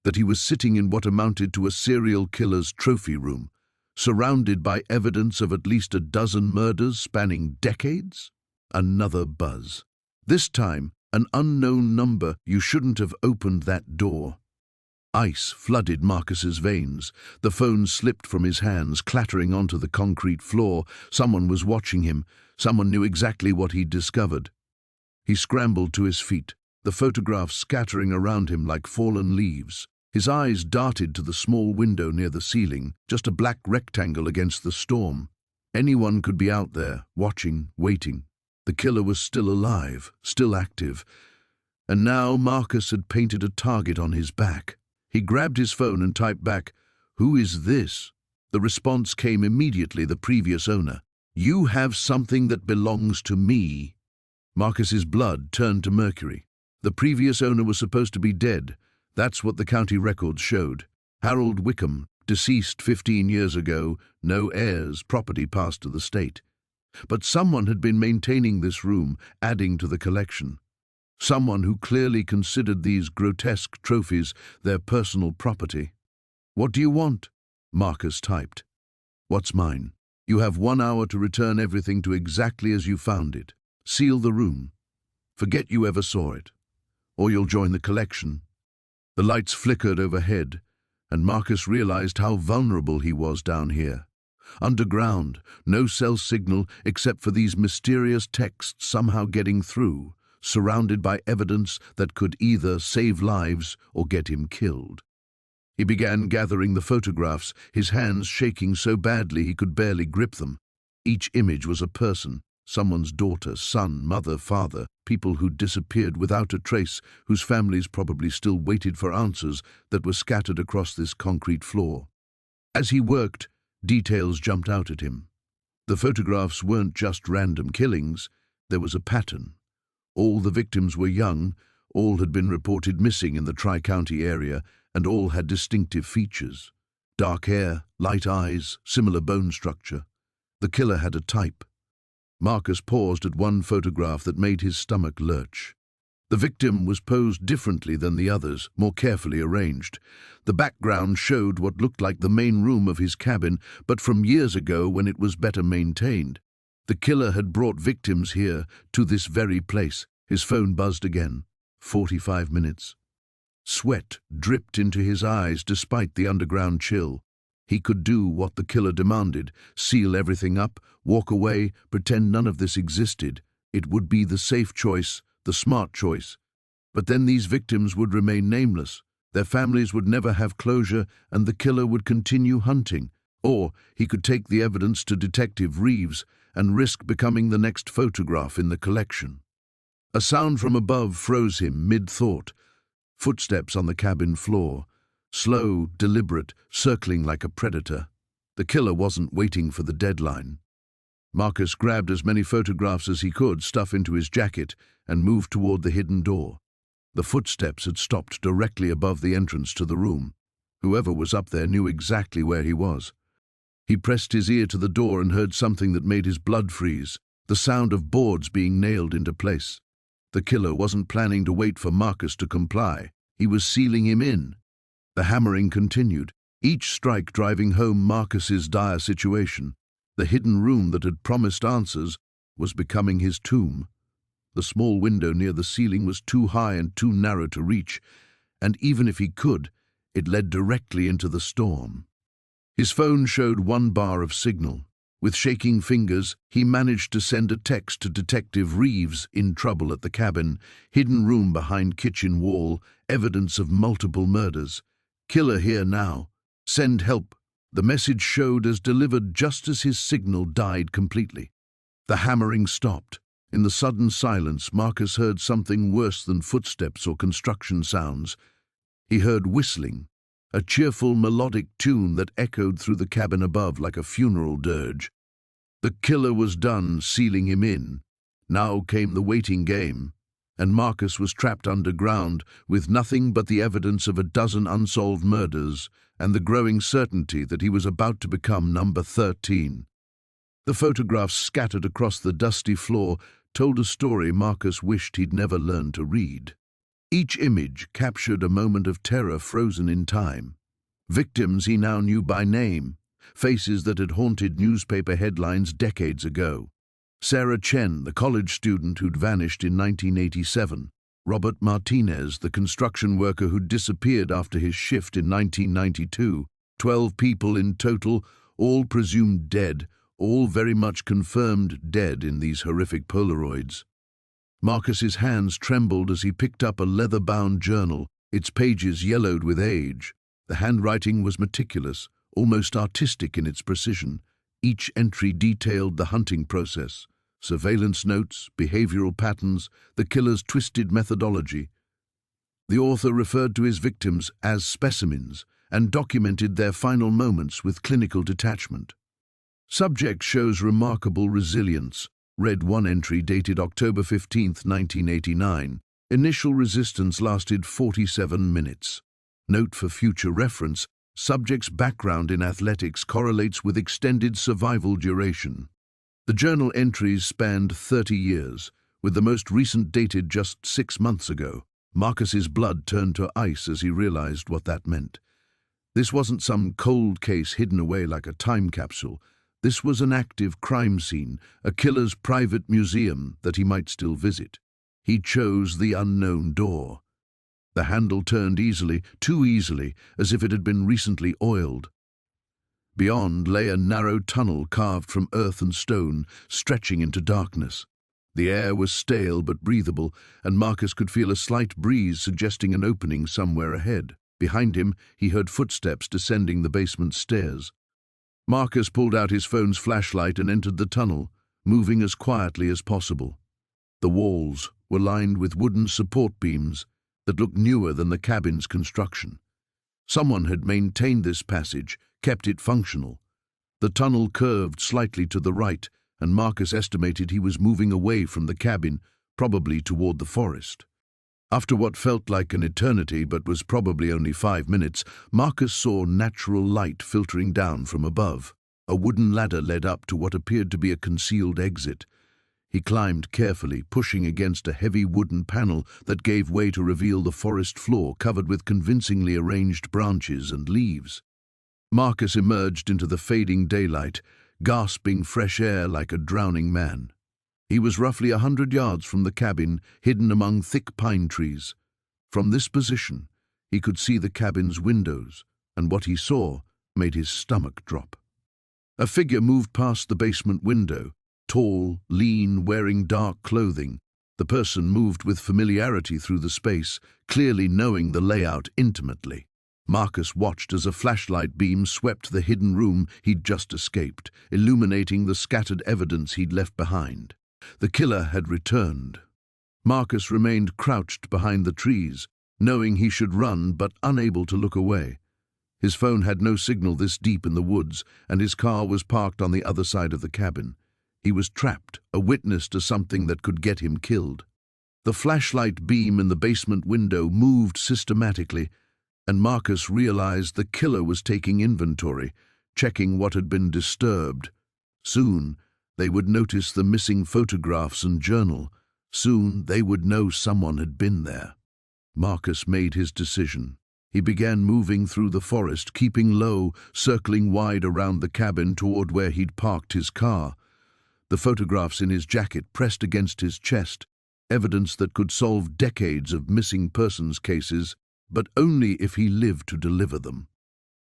That he was sitting in what amounted to a serial killer's trophy room, surrounded by evidence of at least a dozen murders spanning decades? Another buzz. This time, an unknown number. "You shouldn't have opened that door." Ice flooded Marcus's veins. The phone slipped from his hands, clattering onto the concrete floor. Someone was watching him. Someone knew exactly what he'd discovered. He scrambled to his feet, the photographs scattering around him like fallen leaves. His eyes darted to the small window near the ceiling, just a black rectangle against the storm. Anyone could be out there, watching, waiting. The killer was still alive, still active. And now Marcus had painted a target on his back. He grabbed his phone and typed back, "Who is this?" The response came immediately: the previous owner. "You have something that belongs to me." Marcus's blood turned to mercury. The previous owner was supposed to be dead. That's what the county records showed. Harold Wickham, deceased 15 years ago, no heirs, property passed to the state. But someone had been maintaining this room, adding to the collection. Someone who clearly considered these grotesque trophies their personal property. "What do you want?" Marcus typed. "What's mine? You have 1 hour to return everything to exactly as you found it. Seal the room. Forget you ever saw it. Or you'll join the collection." The lights flickered overhead, and Marcus realized how vulnerable he was down here. Underground, no cell signal except for these mysterious texts somehow getting through, surrounded by evidence that could either save lives or get him killed. He began gathering the photographs, his hands shaking so badly he could barely grip them. Each image was a person, someone's daughter, son, mother, father, people who'd disappeared without a trace, whose families probably still waited for answers that were scattered across this concrete floor. As he worked, details jumped out at him. The photographs weren't just random killings, there was a pattern. All the victims were young, all had been reported missing in the Tri-County area, and all had distinctive features. Dark hair, light eyes, similar bone structure. The killer had a type. Marcus paused at one photograph that made his stomach lurch. The victim was posed differently than the others, more carefully arranged. The background showed what looked like the main room of his cabin, but from years ago when it was better maintained. The killer had brought victims here, to this very place. His phone buzzed again. 45 minutes. Sweat dripped into his eyes despite the underground chill. He could do what the killer demanded, seal everything up, walk away, pretend none of this existed. It would be the safe choice, the smart choice. But then these victims would remain nameless. Their families would never have closure, and the killer would continue hunting. Or he could take the evidence to Detective Reeves and risk becoming the next photograph in the collection. A sound from above froze him mid-thought. Footsteps on the cabin floor. Slow, deliberate, circling like a predator. The killer wasn't waiting for the deadline. Marcus grabbed as many photographs as he could stuff into his jacket and moved toward the hidden door. The footsteps had stopped directly above the entrance to the room. Whoever was up there knew exactly where he was. He pressed his ear to the door and heard something that made his blood freeze, the sound of boards being nailed into place. The killer wasn't planning to wait for Marcus to comply. He was sealing him in. The hammering continued, each strike driving home Marcus's dire situation. The hidden room that had promised answers was becoming his tomb. The small window near the ceiling was too high and too narrow to reach, and even if he could, it led directly into the storm. His phone showed 1 bar of signal. With shaking fingers, he managed to send a text to Detective Reeves, in trouble at the cabin, hidden room behind kitchen wall, evidence of multiple murders. Killer here now. Send help. The message showed as delivered just as his signal died completely. The hammering stopped. In the sudden silence, Marcus heard something worse than footsteps or construction sounds. He heard whistling, a cheerful melodic tune that echoed through the cabin above like a funeral dirge. The killer was done sealing him in. Now came the waiting game, and Marcus was trapped underground with nothing but the evidence of a dozen unsolved murders and the growing certainty that he was about to become number 13. The photographs scattered across the dusty floor told a story Marcus wished he'd never learned to read. Each image captured a moment of terror frozen in time. Victims he now knew by name, faces that had haunted newspaper headlines decades ago. Sarah Chen, the college student who'd vanished in 1987. Robert Martinez, the construction worker who'd disappeared after his shift in 1992. 12 people in total, all presumed dead, all very much confirmed dead in these horrific Polaroids. Marcus's hands trembled as he picked up a leather-bound journal, its pages yellowed with age. The handwriting was meticulous, almost artistic in its precision. Each entry detailed the hunting process, surveillance notes, behavioral patterns, the killer's twisted methodology. The author referred to his victims as specimens and documented their final moments with clinical detachment. Subject shows remarkable resilience. Read one entry dated October 15, 1989. Initial resistance lasted 47 minutes. Note for future reference, subject's background in athletics correlates with extended survival duration. The journal entries spanned 30 years, with the most recent dated just 6 months ago. Marcus's blood turned to ice as he realized what that meant. This wasn't some cold case hidden away like a time capsule. This was an active crime scene, a killer's private museum that he might still visit. He chose the unknown door. The handle turned easily, too easily, as if it had been recently oiled. Beyond lay a narrow tunnel carved from earth and stone, stretching into darkness. The air was stale but breathable, and Marcus could feel a slight breeze suggesting an opening somewhere ahead. Behind him, he heard footsteps descending the basement stairs. Marcus pulled out his phone's flashlight and entered the tunnel, moving as quietly as possible. The walls were lined with wooden support beams that looked newer than the cabin's construction. Someone had maintained this passage, kept it functional. The tunnel curved slightly to the right, and Marcus estimated he was moving away from the cabin, probably toward the forest. After what felt like an eternity but was probably only 5 minutes, Marcus saw natural light filtering down from above. A wooden ladder led up to what appeared to be a concealed exit. He climbed carefully, pushing against a heavy wooden panel that gave way to reveal the forest floor covered with convincingly arranged branches and leaves. Marcus emerged into the fading daylight, gasping fresh air like a drowning man. He was roughly 100 yards from the cabin, hidden among thick pine trees. From this position, he could see the cabin's windows, and what he saw made his stomach drop. A figure moved past the basement window, tall, lean, wearing dark clothing. The person moved with familiarity through the space, clearly knowing the layout intimately. Marcus watched as a flashlight beam swept the hidden room he'd just escaped, illuminating the scattered evidence he'd left behind. The killer had returned. Marcus remained crouched behind the trees, knowing he should run but unable to look away. His phone had no signal this deep in the woods, and his car was parked on the other side of the cabin. He was trapped, a witness to something that could get him killed. The flashlight beam in the basement window moved systematically, and Marcus realized the killer was taking inventory, checking what had been disturbed. Soon, they would notice the missing photographs and journal. Soon, they would know someone had been there. Marcus made his decision. He began moving through the forest, keeping low, circling wide around the cabin toward where he'd parked his car. The photographs in his jacket pressed against his chest, evidence that could solve decades of missing persons cases, but only if he lived to deliver them.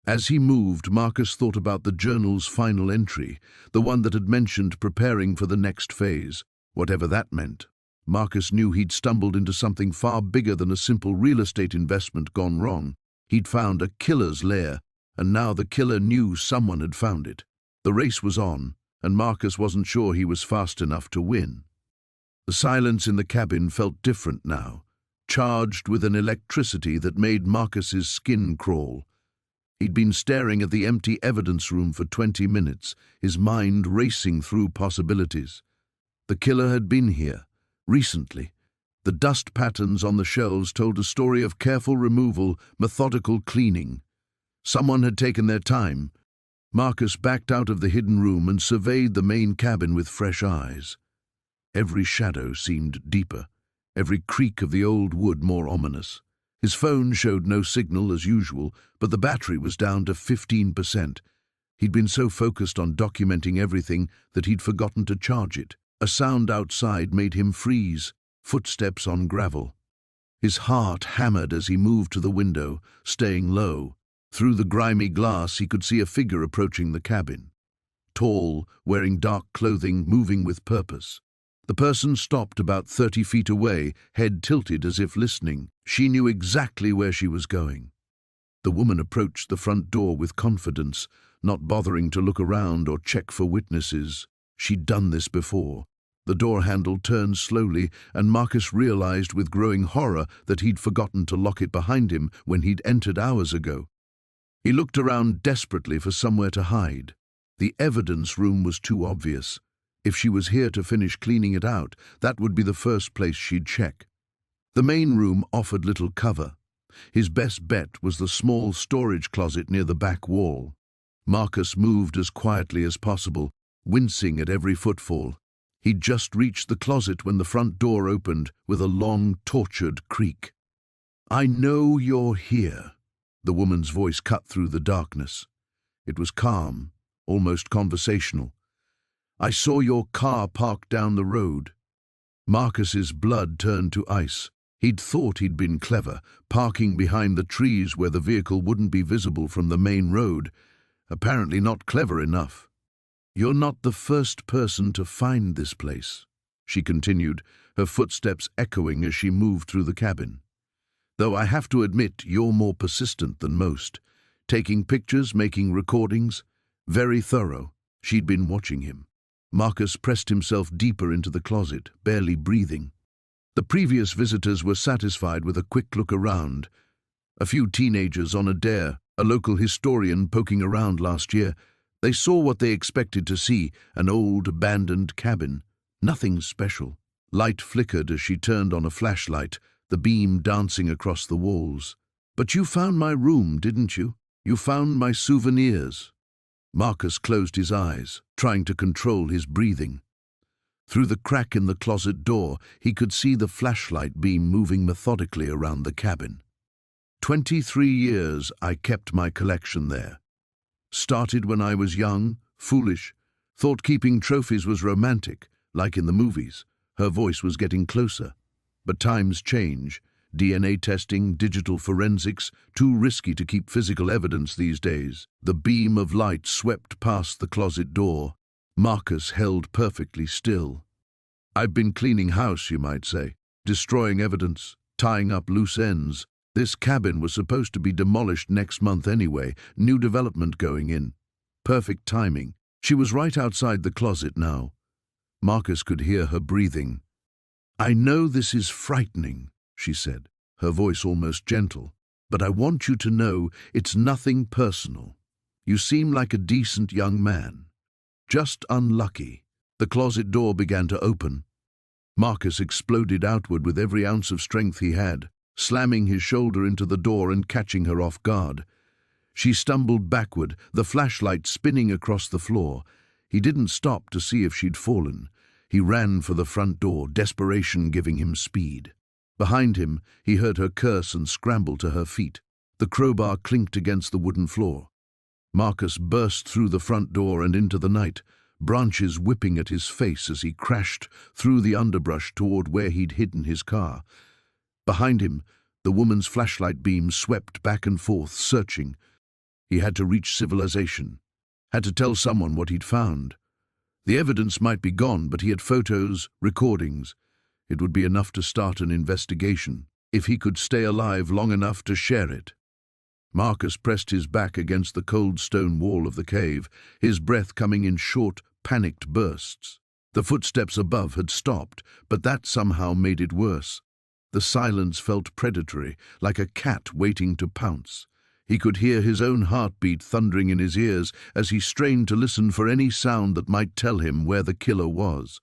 As he moved, Marcus thought about the journal's final entry, the one that had mentioned preparing for the next phase. Whatever that meant, Marcus knew he'd stumbled into something far bigger than a simple real estate investment gone wrong. He'd found a killer's lair, and now the killer knew someone had found it. The race was on, and Marcus wasn't sure he was fast enough to win. The silence in the cabin felt different now, charged with an electricity that made Marcus's skin crawl. He'd been staring at the empty evidence room for 20 minutes, his mind racing through possibilities. The killer had been here, recently. The dust patterns on the shelves told a story of careful removal, methodical cleaning. Someone had taken their time. Marcus backed out of the hidden room and surveyed the main cabin with fresh eyes. Every shadow seemed deeper, every creak of the old wood more ominous. His phone showed no signal as usual, but the battery was down to 15%. He'd been so focused on documenting everything that he'd forgotten to charge it. A sound outside made him freeze, footsteps on gravel. His heart hammered as he moved to the window, staying low. Through the grimy glass he could see a figure approaching the cabin. Tall, wearing dark clothing, moving with purpose. The person stopped about 30 feet away, head tilted as if listening. She knew exactly where she was going. The woman approached the front door with confidence, not bothering to look around or check for witnesses. She'd done this before. The door handle turned slowly, and Marcus realized with growing horror that he'd forgotten to lock it behind him when he'd entered hours ago. He looked around desperately for somewhere to hide. The evidence room was too obvious. If she was here to finish cleaning it out, that would be the first place she'd check. The main room offered little cover. His best bet was the small storage closet near the back wall. Marcus moved as quietly as possible, wincing at every footfall. He'd just reached the closet when the front door opened with a long, tortured creak. "I know you're here," the woman's voice cut through the darkness. It was calm, almost conversational. "I saw your car parked down the road." Marcus's blood turned to ice. He'd thought he'd been clever, parking behind the trees where the vehicle wouldn't be visible from the main road. Apparently not clever enough. "You're not the first person to find this place," she continued, her footsteps echoing as she moved through the cabin. "Though I have to admit you're more persistent than most. Taking pictures, making recordings. Very thorough." She'd been watching him. Marcus pressed himself deeper into the closet, barely breathing. The previous visitors were satisfied with a quick look around. A few teenagers on a dare, a local historian poking around last year. They saw what they expected to see, an old, abandoned cabin. Nothing special. Light flickered as she turned on a flashlight, the beam dancing across the walls. "But you found my room, didn't you? You found my souvenirs." Marcus closed his eyes, trying to control his breathing. Through the crack in the closet door, he could see the flashlight beam moving methodically around the cabin. 23 years I kept my collection there. Started when I was young, foolish, thought keeping trophies was romantic, like in the movies. Her voice was getting closer. But times change. DNA testing, digital forensics, too risky to keep physical evidence these days. The beam of light swept past the closet door. Marcus held perfectly still. "I've been cleaning house, you might say, destroying evidence, tying up loose ends. This cabin was supposed to be demolished next month anyway, new development going in. Perfect timing." She was right outside the closet now. Marcus could hear her breathing. "I know this is frightening," she said, her voice almost gentle, "but I want you to know it's nothing personal. You seem like a decent young man. Just unlucky." The closet door began to open. Marcus exploded outward with every ounce of strength he had, slamming his shoulder into the door and catching her off guard. She stumbled backward, the flashlight spinning across the floor. He didn't stop to see if she'd fallen. He ran for the front door, desperation giving him speed. Behind him, he heard her curse and scramble to her feet. The crowbar clinked against the wooden floor. Marcus burst through the front door and into the night, branches whipping at his face as he crashed through the underbrush toward where he'd hidden his car. Behind him, the woman's flashlight beam swept back and forth, searching. He had to reach civilization, had to tell someone what he'd found. The evidence might be gone, but he had photos, recordings. It would be enough to start an investigation, if he could stay alive long enough to share it. Marcus pressed his back against the cold stone wall of the cave, his breath coming in short, panicked bursts. The footsteps above had stopped, but that somehow made it worse. The silence felt predatory, like a cat waiting to pounce. He could hear his own heartbeat thundering in his ears as he strained to listen for any sound that might tell him where the killer was.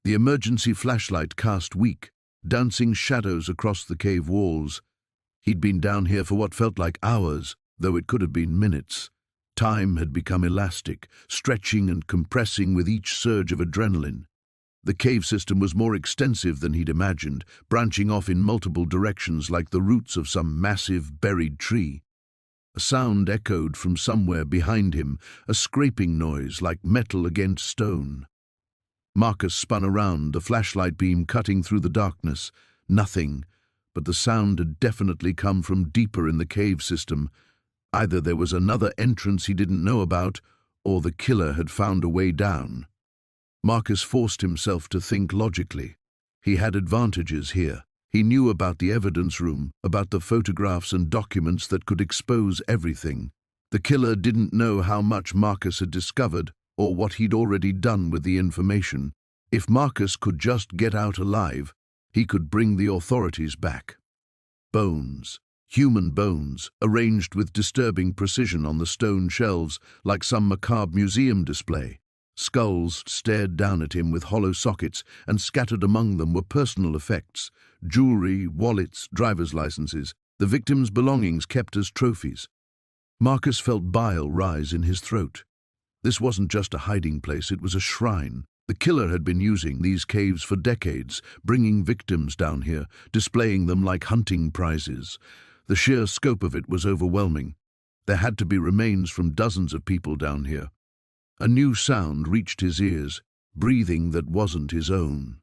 The emergency flashlight cast weak, dancing shadows across the cave walls. He'd been down here for what felt like hours, though it could have been minutes. Time had become elastic, stretching and compressing with each surge of adrenaline. The cave system was more extensive than he'd imagined, branching off in multiple directions like the roots of some massive, buried tree. A sound echoed from somewhere behind him, a scraping noise like metal against stone. Marcus spun around, the flashlight beam cutting through the darkness. Nothing, but the sound had definitely come from deeper in the cave system. Either there was another entrance he didn't know about, or the killer had found a way down. Marcus forced himself to think logically. He had advantages here. He knew about the evidence room, about the photographs and documents that could expose everything. The killer didn't know how much Marcus had discovered or what he'd already done with the information. If Marcus could just get out alive, he could bring the authorities back. Bones, human bones, arranged with disturbing precision on the stone shelves like some macabre museum display. Skulls stared down at him with hollow sockets, and scattered among them were personal effects, jewelry, wallets, driver's licenses, the victim's belongings kept as trophies. Marcus felt bile rise in his throat. This wasn't just a hiding place, it was a shrine. The killer had been using these caves for decades, bringing victims down here, displaying them like hunting prizes. The sheer scope of it was overwhelming. There had to be remains from dozens of people down here. A new sound reached his ears, breathing that wasn't his own.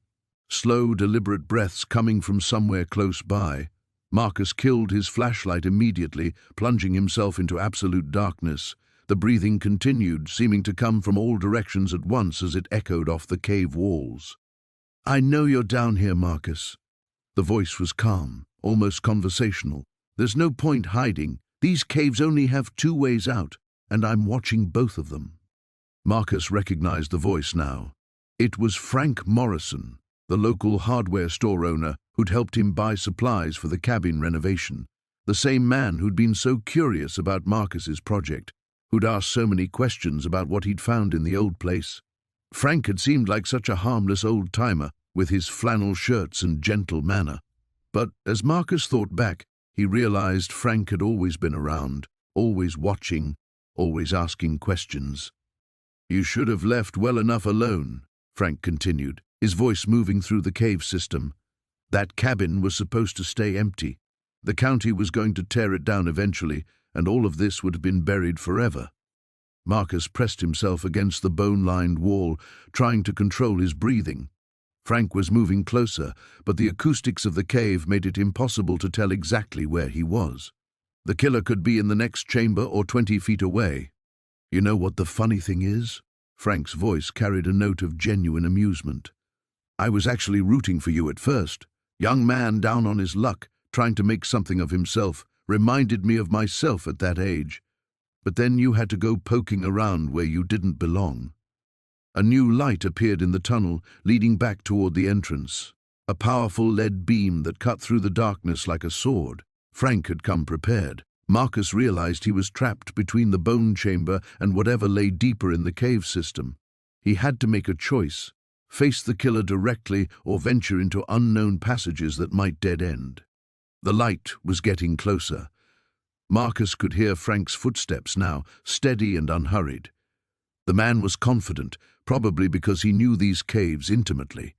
Slow, deliberate breaths coming from somewhere close by. Marcus killed his flashlight immediately, plunging himself into absolute darkness. The breathing continued, seeming to come from all directions at once as it echoed off the cave walls. "I know you're down here, Marcus." The voice was calm, almost conversational. "There's no point hiding. These caves only have two ways out, and I'm watching both of them." Marcus recognized the voice now. It was Frank Morrison, the local hardware store owner who'd helped him buy supplies for the cabin renovation. The same man who'd been so curious about Marcus's project, who'd asked so many questions about what he'd found in the old place. Frank had seemed like such a harmless old-timer, with his flannel shirts and gentle manner. But as Marcus thought back, he realized Frank had always been around, always watching, always asking questions. "You should have left well enough alone," Frank continued, his voice moving through the cave system. "That cabin was supposed to stay empty. The county was going to tear it down eventually, and all of this would have been buried forever." Marcus pressed himself against the bone-lined wall, trying to control his breathing. Frank was moving closer, but the acoustics of the cave made it impossible to tell exactly where he was. The killer could be in the next chamber or 20 feet away. "You know what the funny thing is?" Frank's voice carried a note of genuine amusement. "I was actually rooting for you at first. Young man down on his luck, trying to make something of himself, reminded me of myself at that age. But then you had to go poking around where you didn't belong." A new light appeared in the tunnel, leading back toward the entrance. A powerful lead beam that cut through the darkness like a sword. Frank had come prepared. Marcus realized he was trapped between the bone chamber and whatever lay deeper in the cave system. He had to make a choice: face the killer directly or venture into unknown passages that might dead-end. The light was getting closer. Marcus could hear Frank's footsteps now, steady and unhurried. The man was confident, probably because he knew these caves intimately.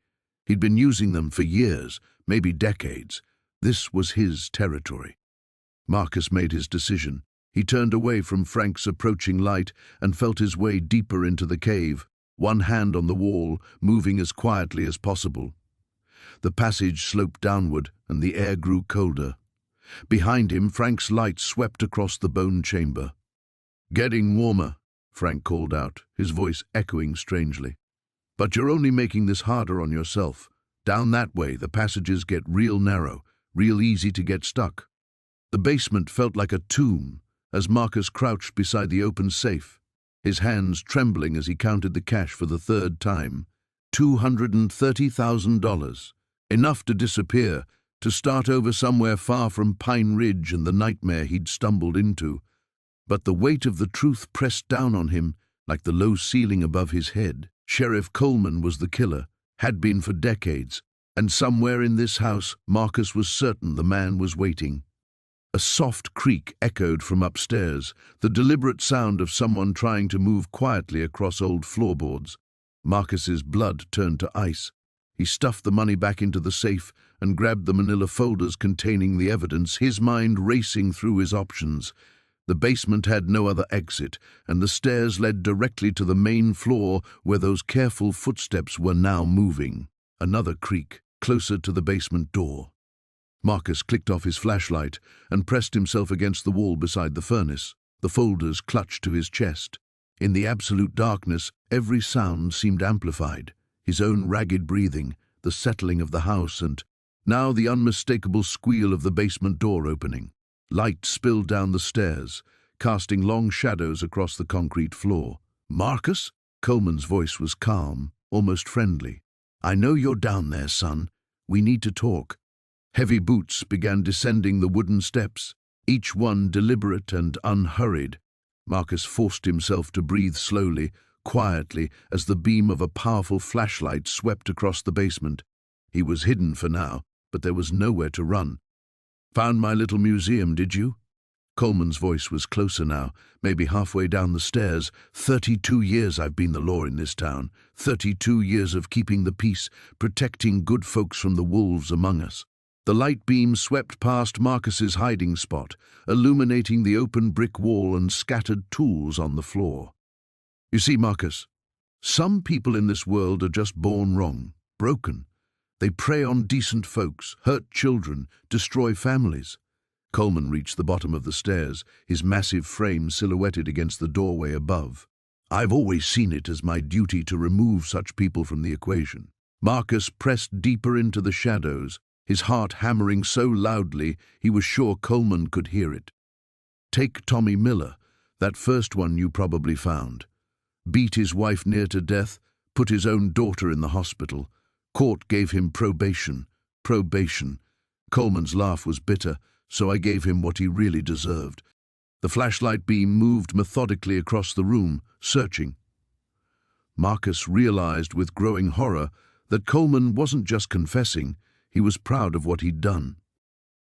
He'd been using them for years, maybe decades. This was his territory. Marcus made his decision. He turned away from Frank's approaching light and felt his way deeper into the cave, one hand on the wall, moving as quietly as possible. The passage sloped downward, and the air grew colder. Behind him, Frank's light swept across the bone chamber. "Getting warmer," Frank called out, his voice echoing strangely. "But you're only making this harder on yourself. Down that way, the passages get real narrow, real easy to get stuck." The basement felt like a tomb as Marcus crouched beside the open safe, his hands trembling as he counted the cash for the third time. $230,000. Enough to disappear, to start over somewhere far from Pine Ridge and the nightmare he'd stumbled into. But the weight of the truth pressed down on him like the low ceiling above his head. Sheriff Coleman was the killer, had been for decades, and somewhere in this house, Marcus was certain the man was waiting. A soft creak echoed from upstairs, the deliberate sound of someone trying to move quietly across old floorboards. Marcus's blood turned to ice. He stuffed the money back into the safe and grabbed the manila folders containing the evidence, his mind racing through his options. The basement had no other exit, and the stairs led directly to the main floor where those careful footsteps were now moving. Another creak, closer to the basement door. Marcus clicked off his flashlight and pressed himself against the wall beside the furnace. The folders clutched to his chest. In the absolute darkness, every sound seemed amplified. His own ragged breathing, the settling of the house, and now the unmistakable squeal of the basement door opening. Light spilled down the stairs, casting long shadows across the concrete floor. "Marcus?" Coleman's voice was calm, almost friendly. "I know you're down there, son. We need to talk." Heavy boots began descending the wooden steps. each one deliberate and unhurried. Marcus forced himself to breathe slowly, quietly, as the beam of a powerful flashlight swept across the basement. He was hidden for now, but there was nowhere to run. "Found my little museum, did you?" Coleman's voice was closer now, maybe halfway down the stairs. 32 years I've been the law in this town. 32 years of keeping the peace, protecting good folks from the wolves among us. The light beam swept past Marcus's hiding spot, illuminating the open brick wall and scattered tools on the floor. "You see, Marcus, some people in this world are just born wrong, broken. They prey on decent folks, hurt children, destroy families." Coleman reached the bottom of the stairs, his massive frame silhouetted against the doorway above. "I've always seen it as my duty to remove such people from the equation." Marcus pressed deeper into the shadows, his heart hammering so loudly he was sure Coleman could hear it. "Take Tommy Miller, that first one you probably found. Beat his wife near to death, put his own daughter in the hospital. Court gave him probation. Probation." Coleman's laugh was bitter, so I gave him what he really deserved. The flashlight beam moved methodically across the room, searching. Marcus realized with growing horror that Coleman wasn't just confessing, he was proud of what he'd done.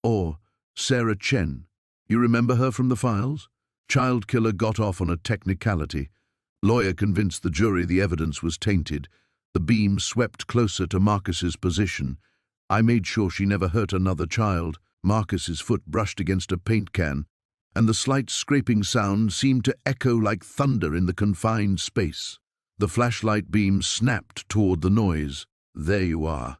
Or Sarah Chen. You remember her from the files? Child killer got off on a technicality. Lawyer convinced the jury the evidence was tainted. The beam swept closer to Marcus's position. I made sure she never hurt another child. Marcus's foot brushed against a paint can, and the slight scraping sound seemed to echo like thunder in the confined space. The flashlight beam snapped toward the noise. There you are.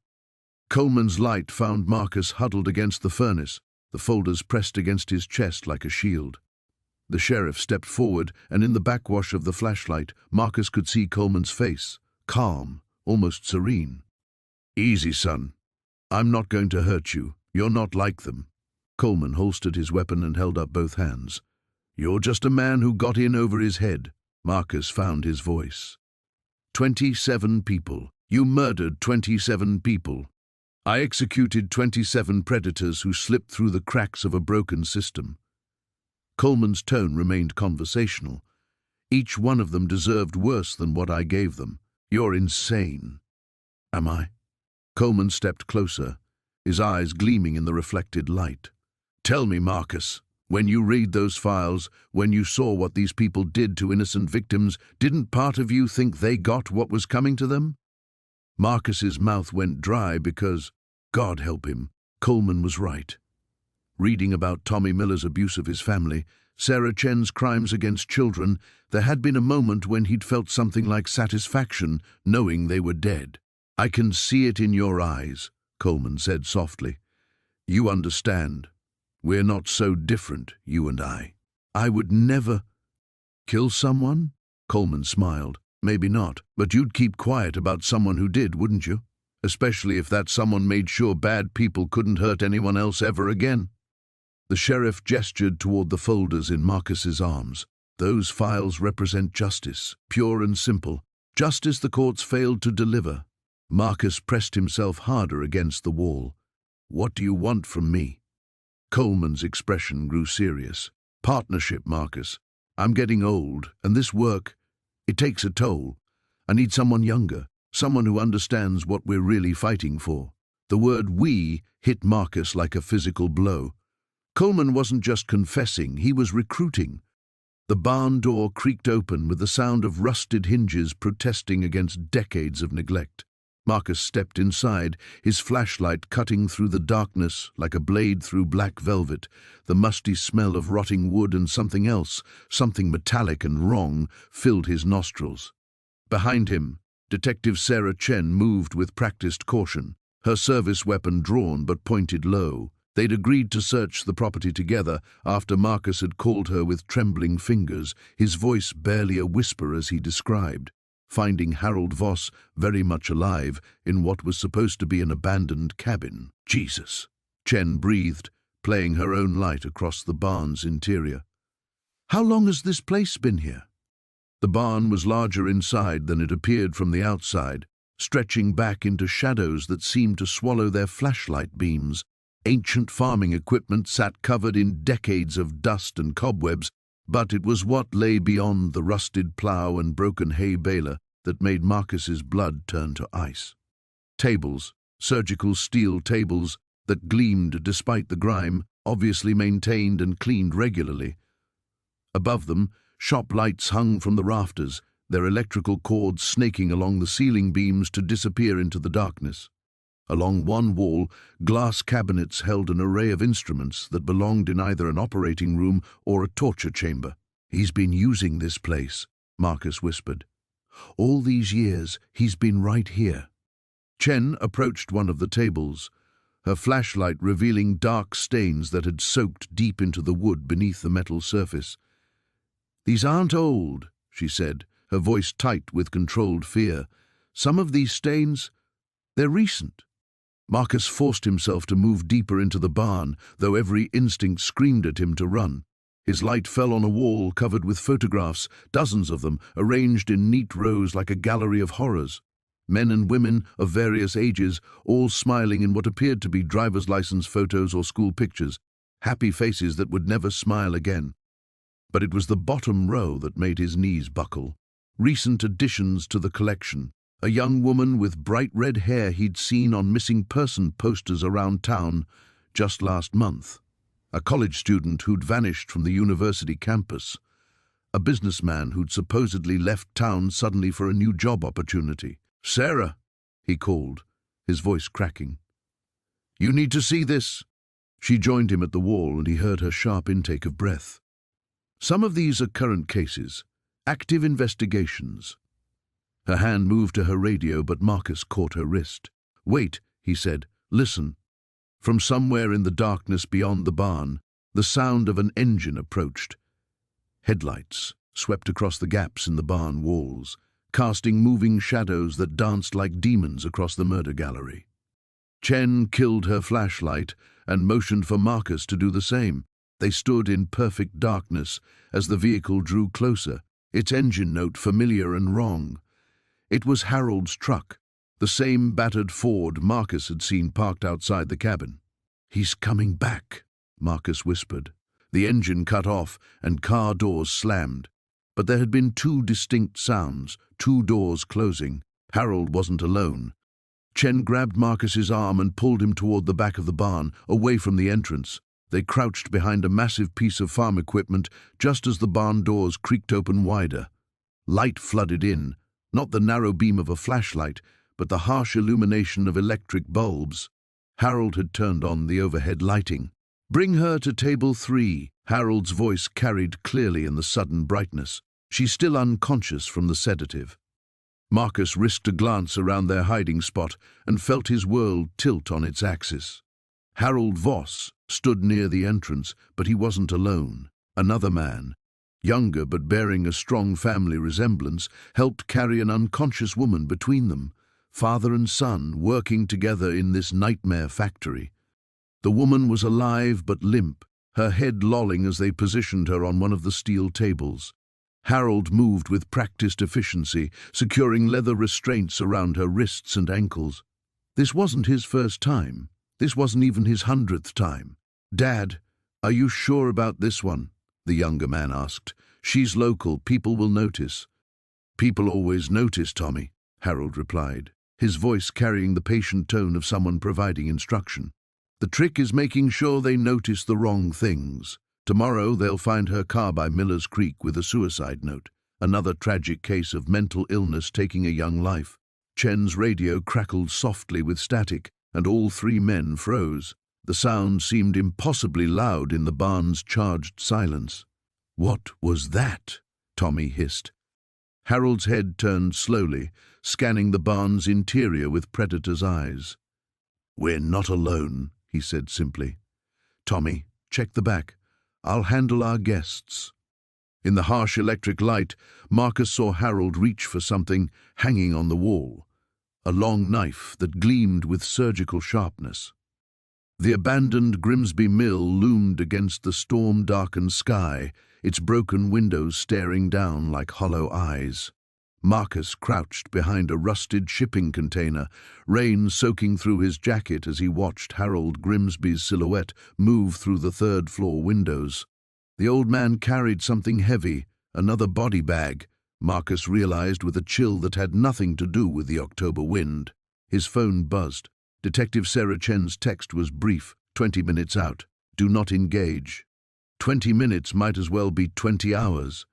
Coleman's light found Marcus huddled against the furnace, the folders pressed against his chest like a shield. The sheriff stepped forward, and in the backwash of the flashlight, Marcus could see Coleman's face, calm, almost serene. "Easy, son. I'm not going to hurt you. You're not like them." Coleman holstered his weapon and held up both hands. "You're just a man who got in over his head." Marcus found his voice. 27 people. You murdered 27 people. I executed 27 predators who slipped through the cracks of a broken system." Coleman's tone remained conversational. "Each one of them deserved worse than what I gave them. You're insane." "Am I?" Coleman stepped closer, his eyes gleaming in the reflected light. "Tell me, Marcus, when you read those files, when you saw what these people did to innocent victims, didn't part of you think they got what was coming to them?" Marcus's mouth went dry because, God help him, Coleman was right. Reading about Tommy Miller's abuse of his family, Sarah Chen's crimes against children, there had been a moment when he'd felt something like satisfaction knowing they were dead. "I can see it in your eyes," Coleman said softly. "You understand. We're not so different, you and I." "I would never—" "Kill someone?" Coleman smiled. "Maybe not, but you'd keep quiet about someone who did, wouldn't you? Especially if that someone made sure bad people couldn't hurt anyone else ever again." The sheriff gestured toward the folders in Marcus's arms. "Those files represent justice, pure and simple. Justice the courts failed to deliver." Marcus pressed himself harder against the wall. "What do you want from me?" Coleman's expression grew serious. "Partnership, Marcus. I'm getting old, and this work, it takes a toll. I need someone younger, someone who understands what we're really fighting for." The word "we" hit Marcus like a physical blow. Coleman wasn't just confessing, he was recruiting. The barn door creaked open with the sound of rusted hinges protesting against decades of neglect. Marcus stepped inside, his flashlight cutting through the darkness like a blade through black velvet. The musty smell of rotting wood and something else, something metallic and wrong, filled his nostrils. Behind him, Detective Sarah Chen moved with practiced caution, her service weapon drawn but pointed low. They'd agreed to search the property together after Marcus had called her with trembling fingers, his voice barely a whisper as he described, finding Harold Voss very much alive in what was supposed to be an abandoned cabin. "Jesus," Chen breathed, playing her own light across the barn's interior. "How long has this place been here?" The barn was larger inside than it appeared from the outside, stretching back into shadows that seemed to swallow their flashlight beams. Ancient farming equipment sat covered in decades of dust and cobwebs, but it was what lay beyond the rusted plough and broken hay baler that made Marcus's blood turn to ice. Tables, surgical steel tables that gleamed despite the grime, obviously maintained and cleaned regularly. Above them, shop lights hung from the rafters, their electrical cords snaking along the ceiling beams to disappear into the darkness. Along one wall, glass cabinets held an array of instruments that belonged in either an operating room or a torture chamber. "He's been using this place," Marcus whispered. "All these years, he's been right here." Chen approached one of the tables, her flashlight revealing dark stains that had soaked deep into the wood beneath the metal surface. "These aren't old," she said, her voice tight with controlled fear. "Some of these stains, they're recent." Marcus forced himself to move deeper into the barn, though every instinct screamed at him to run. His light fell on a wall covered with photographs, dozens of them, arranged in neat rows like a gallery of horrors. Men and women of various ages, all smiling in what appeared to be driver's license photos or school pictures, happy faces that would never smile again. But it was the bottom row that made his knees buckle. Recent additions to the collection. A young woman with bright red hair he'd seen on missing person posters around town just last month. A college student who'd vanished from the university campus. A businessman who'd supposedly left town suddenly for a new job opportunity. "Sarah," he called, his voice cracking. "You need to see this." She joined him at the wall and he heard her sharp intake of breath. "Some of these are current cases, active investigations." Her hand moved to her radio, but Marcus caught her wrist. "Wait," he said, "listen." From somewhere in the darkness beyond the barn, the sound of an engine approached. Headlights swept across the gaps in the barn walls, casting moving shadows that danced like demons across the murder gallery. Chen killed her flashlight and motioned for Marcus to do the same. They stood in perfect darkness as the vehicle drew closer, its engine note familiar and wrong. It was Harold's truck, the same battered Ford Marcus had seen parked outside the cabin. "He's coming back," Marcus whispered. The engine cut off and car doors slammed. But there had been two distinct sounds, two doors closing. Harold wasn't alone. Chen grabbed Marcus's arm and pulled him toward the back of the barn, away from the entrance. They crouched behind a massive piece of farm equipment just as the barn doors creaked open wider. Light flooded in, not the narrow beam of a flashlight, but the harsh illumination of electric bulbs. Harold had turned on the overhead lighting. "Bring her to table 3, Harold's voice carried clearly in the sudden brightness. "She's still unconscious from the sedative." Marcus risked a glance around their hiding spot and felt his world tilt on its axis. Harold Voss stood near the entrance, but he wasn't alone. Another man, younger but bearing a strong family resemblance, helped carry an unconscious woman between them, father and son working together in this nightmare factory. The woman was alive but limp, her head lolling as they positioned her on one of the steel tables. Harold moved with practiced efficiency, securing leather restraints around her wrists and ankles. This wasn't his first time. This wasn't even his 100th time. "Dad, are you sure about this one?" the younger man asked. "She's local, people will notice." "People always notice, Tommy," Harold replied, his voice carrying the patient tone of someone providing instruction. "The trick is making sure they notice the wrong things. Tomorrow they'll find her car by Miller's Creek with a suicide note, another tragic case of mental illness taking a young life." Chen's radio crackled softly with static, and all 3 men froze. The sound seemed impossibly loud in the barn's charged silence. "What was that?" Tommy hissed. Harold's head turned slowly, scanning the barn's interior with predator's eyes. "We're not alone," he said simply. "Tommy, check the back. I'll handle our guests." In the harsh electric light, Marcus saw Harold reach for something hanging on the wall, a long knife that gleamed with surgical sharpness. The abandoned Grimsby Mill loomed against the storm-darkened sky, its broken windows staring down like hollow eyes. Marcus crouched behind a rusted shipping container, rain soaking through his jacket as he watched Harold Grimsby's silhouette move through the third-floor windows. The old man carried something heavy, another body bag, Marcus realized with a chill that had nothing to do with the October wind. His phone buzzed. Detective Sarah Chen's text was brief, 20 minutes out. Do not engage. 20 minutes might as well be 20 hours.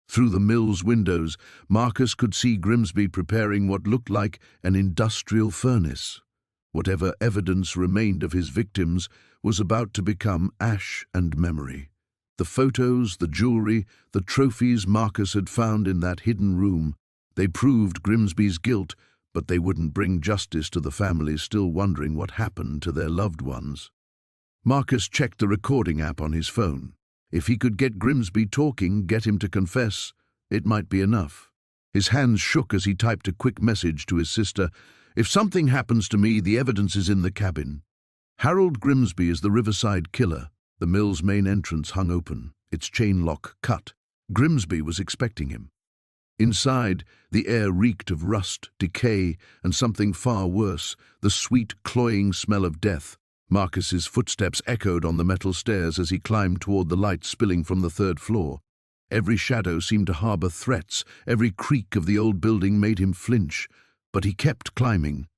Through the mill's windows, Marcus could see Grimsby preparing what looked like an industrial furnace. Whatever evidence remained of his victims was about to become ash and memory. The photos, the jewelry, the trophies Marcus had found in that hidden room, they proved Grimsby's guilt, but they wouldn't bring justice to the families still wondering what happened to their loved ones. Marcus checked the recording app on his phone. If he could get Grimsby talking, get him to confess, it might be enough. His hands shook as he typed a quick message to his sister. If something happens to me, the evidence is in the cabin. Harold Grimsby is the Riverside killer. The mill's main entrance hung open, its chain lock cut. Grimsby was expecting him. Inside, the air reeked of rust, decay, and something far worse, the sweet, cloying smell of death. Marcus's footsteps echoed on the metal stairs as he climbed toward the light spilling from the third floor. Every shadow seemed to harbor threats, every creak of the old building made him flinch, but he kept climbing.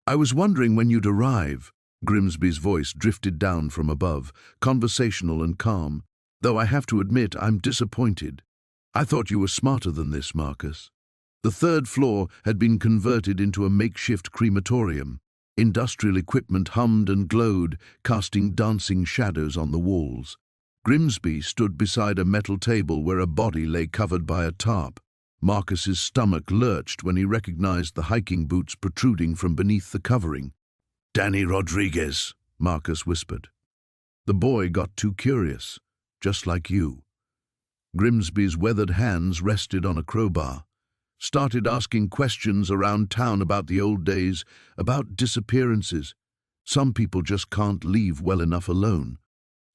I was wondering when you'd arrive. Grimsby's voice drifted down from above, conversational and calm. Though I have to admit, I'm disappointed. I thought you were smarter than this, Marcus. The third floor had been converted into a makeshift crematorium. Industrial equipment hummed and glowed, casting dancing shadows on the walls. Grimsby stood beside a metal table where a body lay covered by a tarp. Marcus's stomach lurched when he recognized the hiking boots protruding from beneath the covering. Danny Rodriguez, Marcus whispered. The boy got too curious, just like you. Grimsby's weathered hands rested on a crowbar. Started asking questions around town about the old days, about disappearances. Some people just can't leave well enough alone.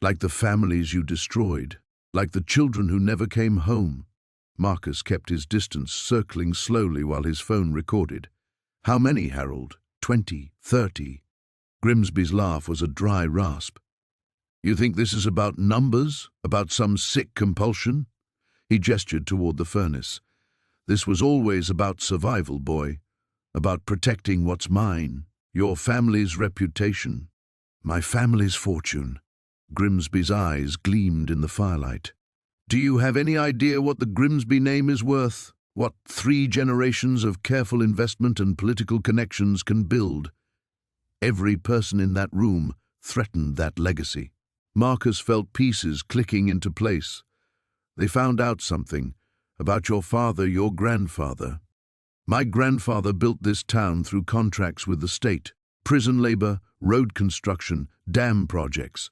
Like the families you destroyed, like the children who never came home. Marcus kept his distance, circling slowly while his phone recorded. How many, Harold? 20, 30? Grimsby's laugh was a dry rasp. You think this is about numbers? About some sick compulsion? He gestured toward the furnace. This was always about survival, boy. About protecting what's mine. Your family's reputation. My family's fortune. Grimsby's eyes gleamed in the firelight. Do you have any idea what the Grimsby name is worth? What 3 generations of careful investment and political connections can build? Every person in that room threatened that legacy. Marcus felt pieces clicking into place. They found out something about your father, your grandfather. My grandfather built this town through contracts with the state, prison labor, road construction, dam projects.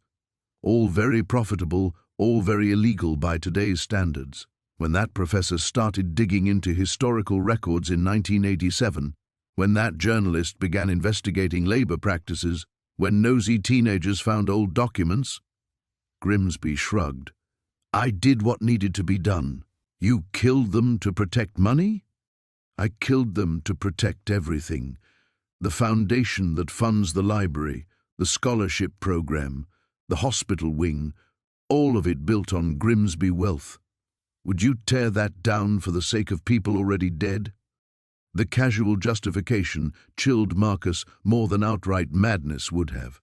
All very profitable, all very illegal by today's standards. When that professor started digging into historical records in 1987, when that journalist began investigating labor practices, when nosy teenagers found old documents, Grimsby shrugged. I did what needed to be done. You killed them to protect money? I killed them to protect everything. The foundation that funds the library, the scholarship program, the hospital wing, all of it built on Grimsby wealth. Would you tear that down for the sake of people already dead? The casual justification chilled Marcus more than outright madness would have.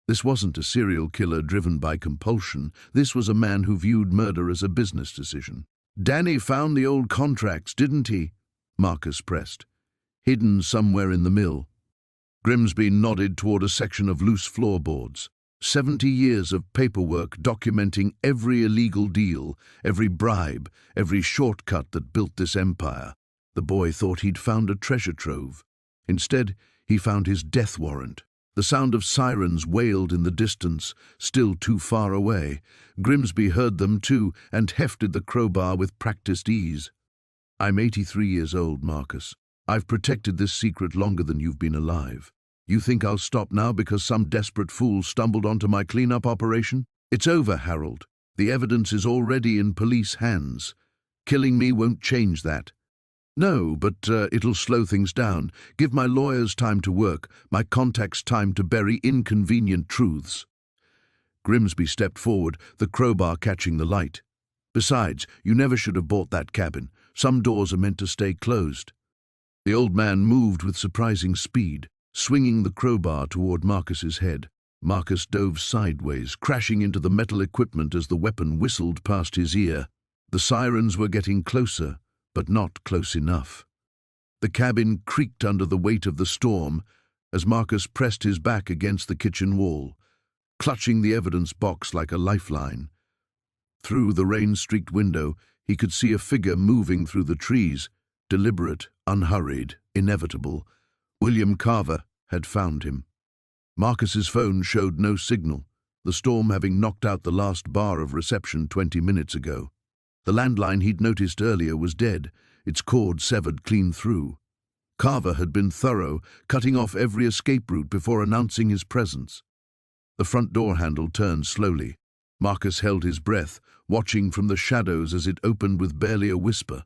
This wasn't a serial killer driven by compulsion. This was a man who viewed murder as a business decision. Danny found the old contracts, didn't he? Marcus pressed. Hidden somewhere in the mill. Grimsby nodded toward a section of loose floorboards. 70 years of paperwork documenting every illegal deal, every bribe, every shortcut that built this empire. The boy thought he'd found a treasure trove. Instead, he found his death warrant. The sound of sirens wailed in the distance, still too far away. Grimsby heard them too and hefted the crowbar with practiced ease. I'm 83 years old, Marcus. I've protected this secret longer than you've been alive. You think I'll stop now because some desperate fool stumbled onto my cleanup operation? It's over, Harold. The evidence is already in police hands. Killing me won't change that. No, but it'll slow things down. Give my lawyers time to work, my contacts time to bury inconvenient truths. Grimsby stepped forward, the crowbar catching the light. Besides, you never should have bought that cabin. Some doors are meant to stay closed. The old man moved with surprising speed, swinging the crowbar toward Marcus's head. Marcus dove sideways, crashing into the metal equipment as the weapon whistled past his ear. The sirens were getting closer, but not close enough. The cabin creaked under the weight of the storm as Marcus pressed his back against the kitchen wall, clutching the evidence box like a lifeline. Through the rain-streaked window, he could see a figure moving through the trees, deliberate, unhurried, inevitable. William Carver had found him. Marcus's phone showed no signal, the storm having knocked out the last bar of reception 20 minutes ago. The landline he'd noticed earlier was dead, its cord severed clean through. Carver had been thorough, cutting off every escape route before announcing his presence. The front door handle turned slowly. Marcus held his breath, watching from the shadows as it opened with barely a whisper.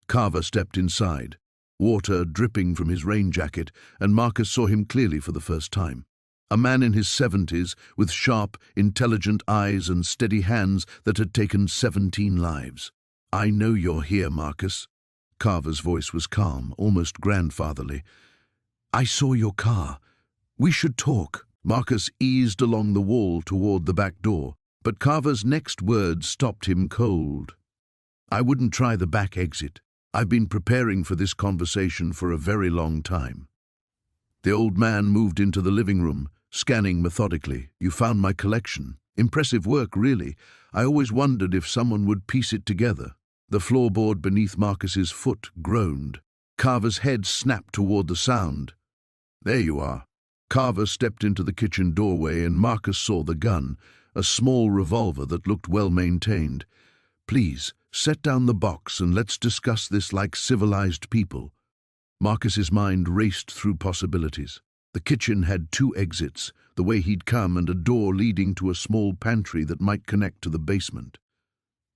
Carver stepped inside, water dripping from his rain jacket, and Marcus saw him clearly for the first time. A man in his 70s, with sharp, intelligent eyes and steady hands that had taken 17 lives. "I know you're here, Marcus." Carver's voice was calm, almost grandfatherly. "I saw your car. We should talk." Marcus eased along the wall toward the back door, but Carver's next words stopped him cold. "I wouldn't try the back exit. I've been preparing for this conversation for a very long time." The old man moved into the living room, scanning methodically. "You found my collection. Impressive work, really. I always wondered if someone would piece it together." The floorboard beneath Marcus's foot groaned. Carver's head snapped toward the sound. "There you are." Carver stepped into the kitchen doorway and Marcus saw the gun, a small revolver that looked well maintained. "Please, set down the box and let's discuss this like civilized people." Marcus's mind raced through possibilities. The kitchen had 2 exits, the way he'd come, and a door leading to a small pantry that might connect to the basement.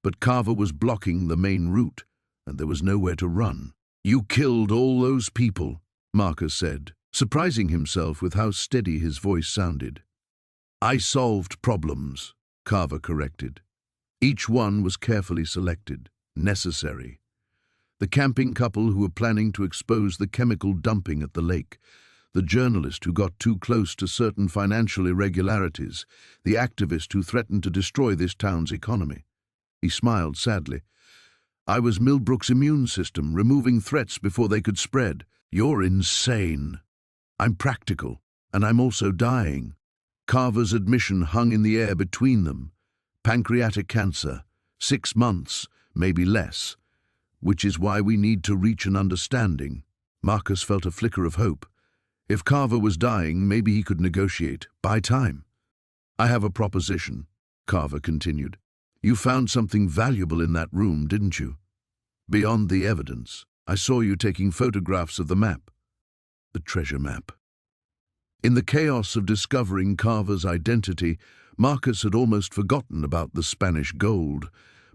But Carver was blocking the main route, and there was nowhere to run. "You killed all those people," Marcus said, surprising himself with how steady his voice sounded. "I solved problems," Carver corrected. Each one was carefully selected, necessary. The camping couple who were planning to expose the chemical dumping at the lake, the journalist who got too close to certain financial irregularities, the activist who threatened to destroy this town's economy. He smiled sadly. "I was Millbrook's immune system, removing threats before they could spread." "You're insane." "I'm practical, and I'm also dying." Carver's admission hung in the air between them. Pancreatic cancer, 6 months, maybe less, which is why we need to reach an understanding. Marcus felt a flicker of hope. If Carver was dying, maybe he could negotiate, buy time. "I have a proposition," Carver continued. "You found something valuable in that room, didn't you? Beyond the evidence. I saw you taking photographs of the map. The treasure map." In the chaos of discovering Carver's identity, Marcus had almost forgotten about the Spanish gold,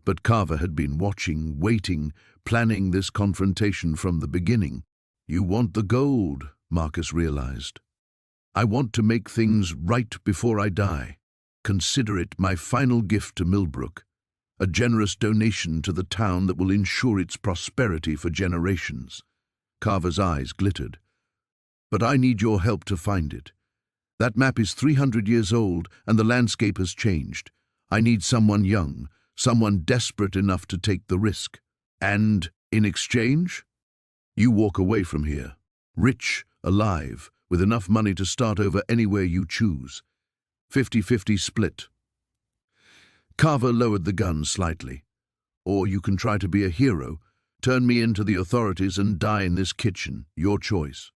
but Carver had been watching, waiting, planning this confrontation from the beginning. "You want the gold," Marcus realized. "I want to make things right before I die. Consider it my final gift to Millbrook, a generous donation to the town that will ensure its prosperity for generations." Carver's eyes glittered. "But I need your help to find it. That map is 300 years old and the landscape has changed. I need someone young, someone desperate enough to take the risk. And, in exchange, you walk away from here, rich, alive, with enough money to start over anywhere you choose. 50-50 split." Carver lowered the gun slightly. "Or you can try to be a hero, turn me into the authorities and die in this kitchen. Your choice."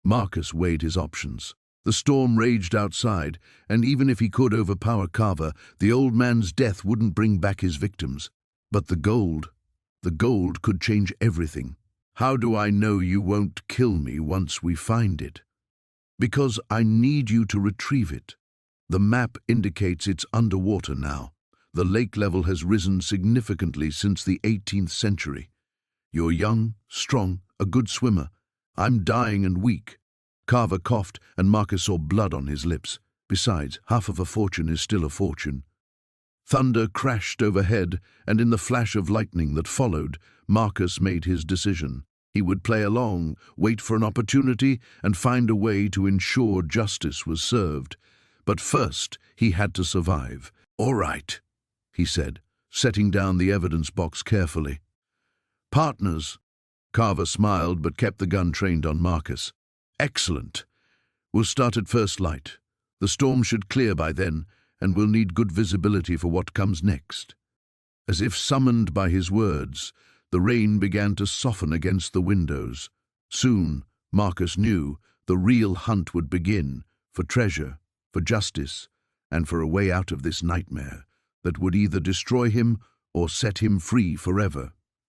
Marcus weighed his options. The storm raged outside, and even if he could overpower Carver, the old man's death wouldn't bring back his victims. But the gold could change everything. "How do I know you won't kill me once we find it?" "Because I need you to retrieve it. The map indicates it's underwater now. The lake level has risen significantly since the 18th century. You're young, strong, a good swimmer. I'm dying and weak." Carver coughed, and Marcus saw blood on his lips. Besides, half of a fortune is still a fortune. Thunder crashed overhead, and in the flash of lightning that followed, Marcus made his decision. He would play along, wait for an opportunity, and find a way to ensure justice was served. But first, he had to survive. "All right," he said, setting down the evidence box carefully. "Partners." Carver smiled but kept the gun trained on Marcus. "Excellent. We'll start at first light. The storm should clear by then, and we'll need good visibility for what comes next." As if summoned by his words, the rain began to soften against the windows. Soon, Marcus knew, the real hunt would begin, for treasure, for justice, and for a way out of this nightmare that would either destroy him or set him free forever.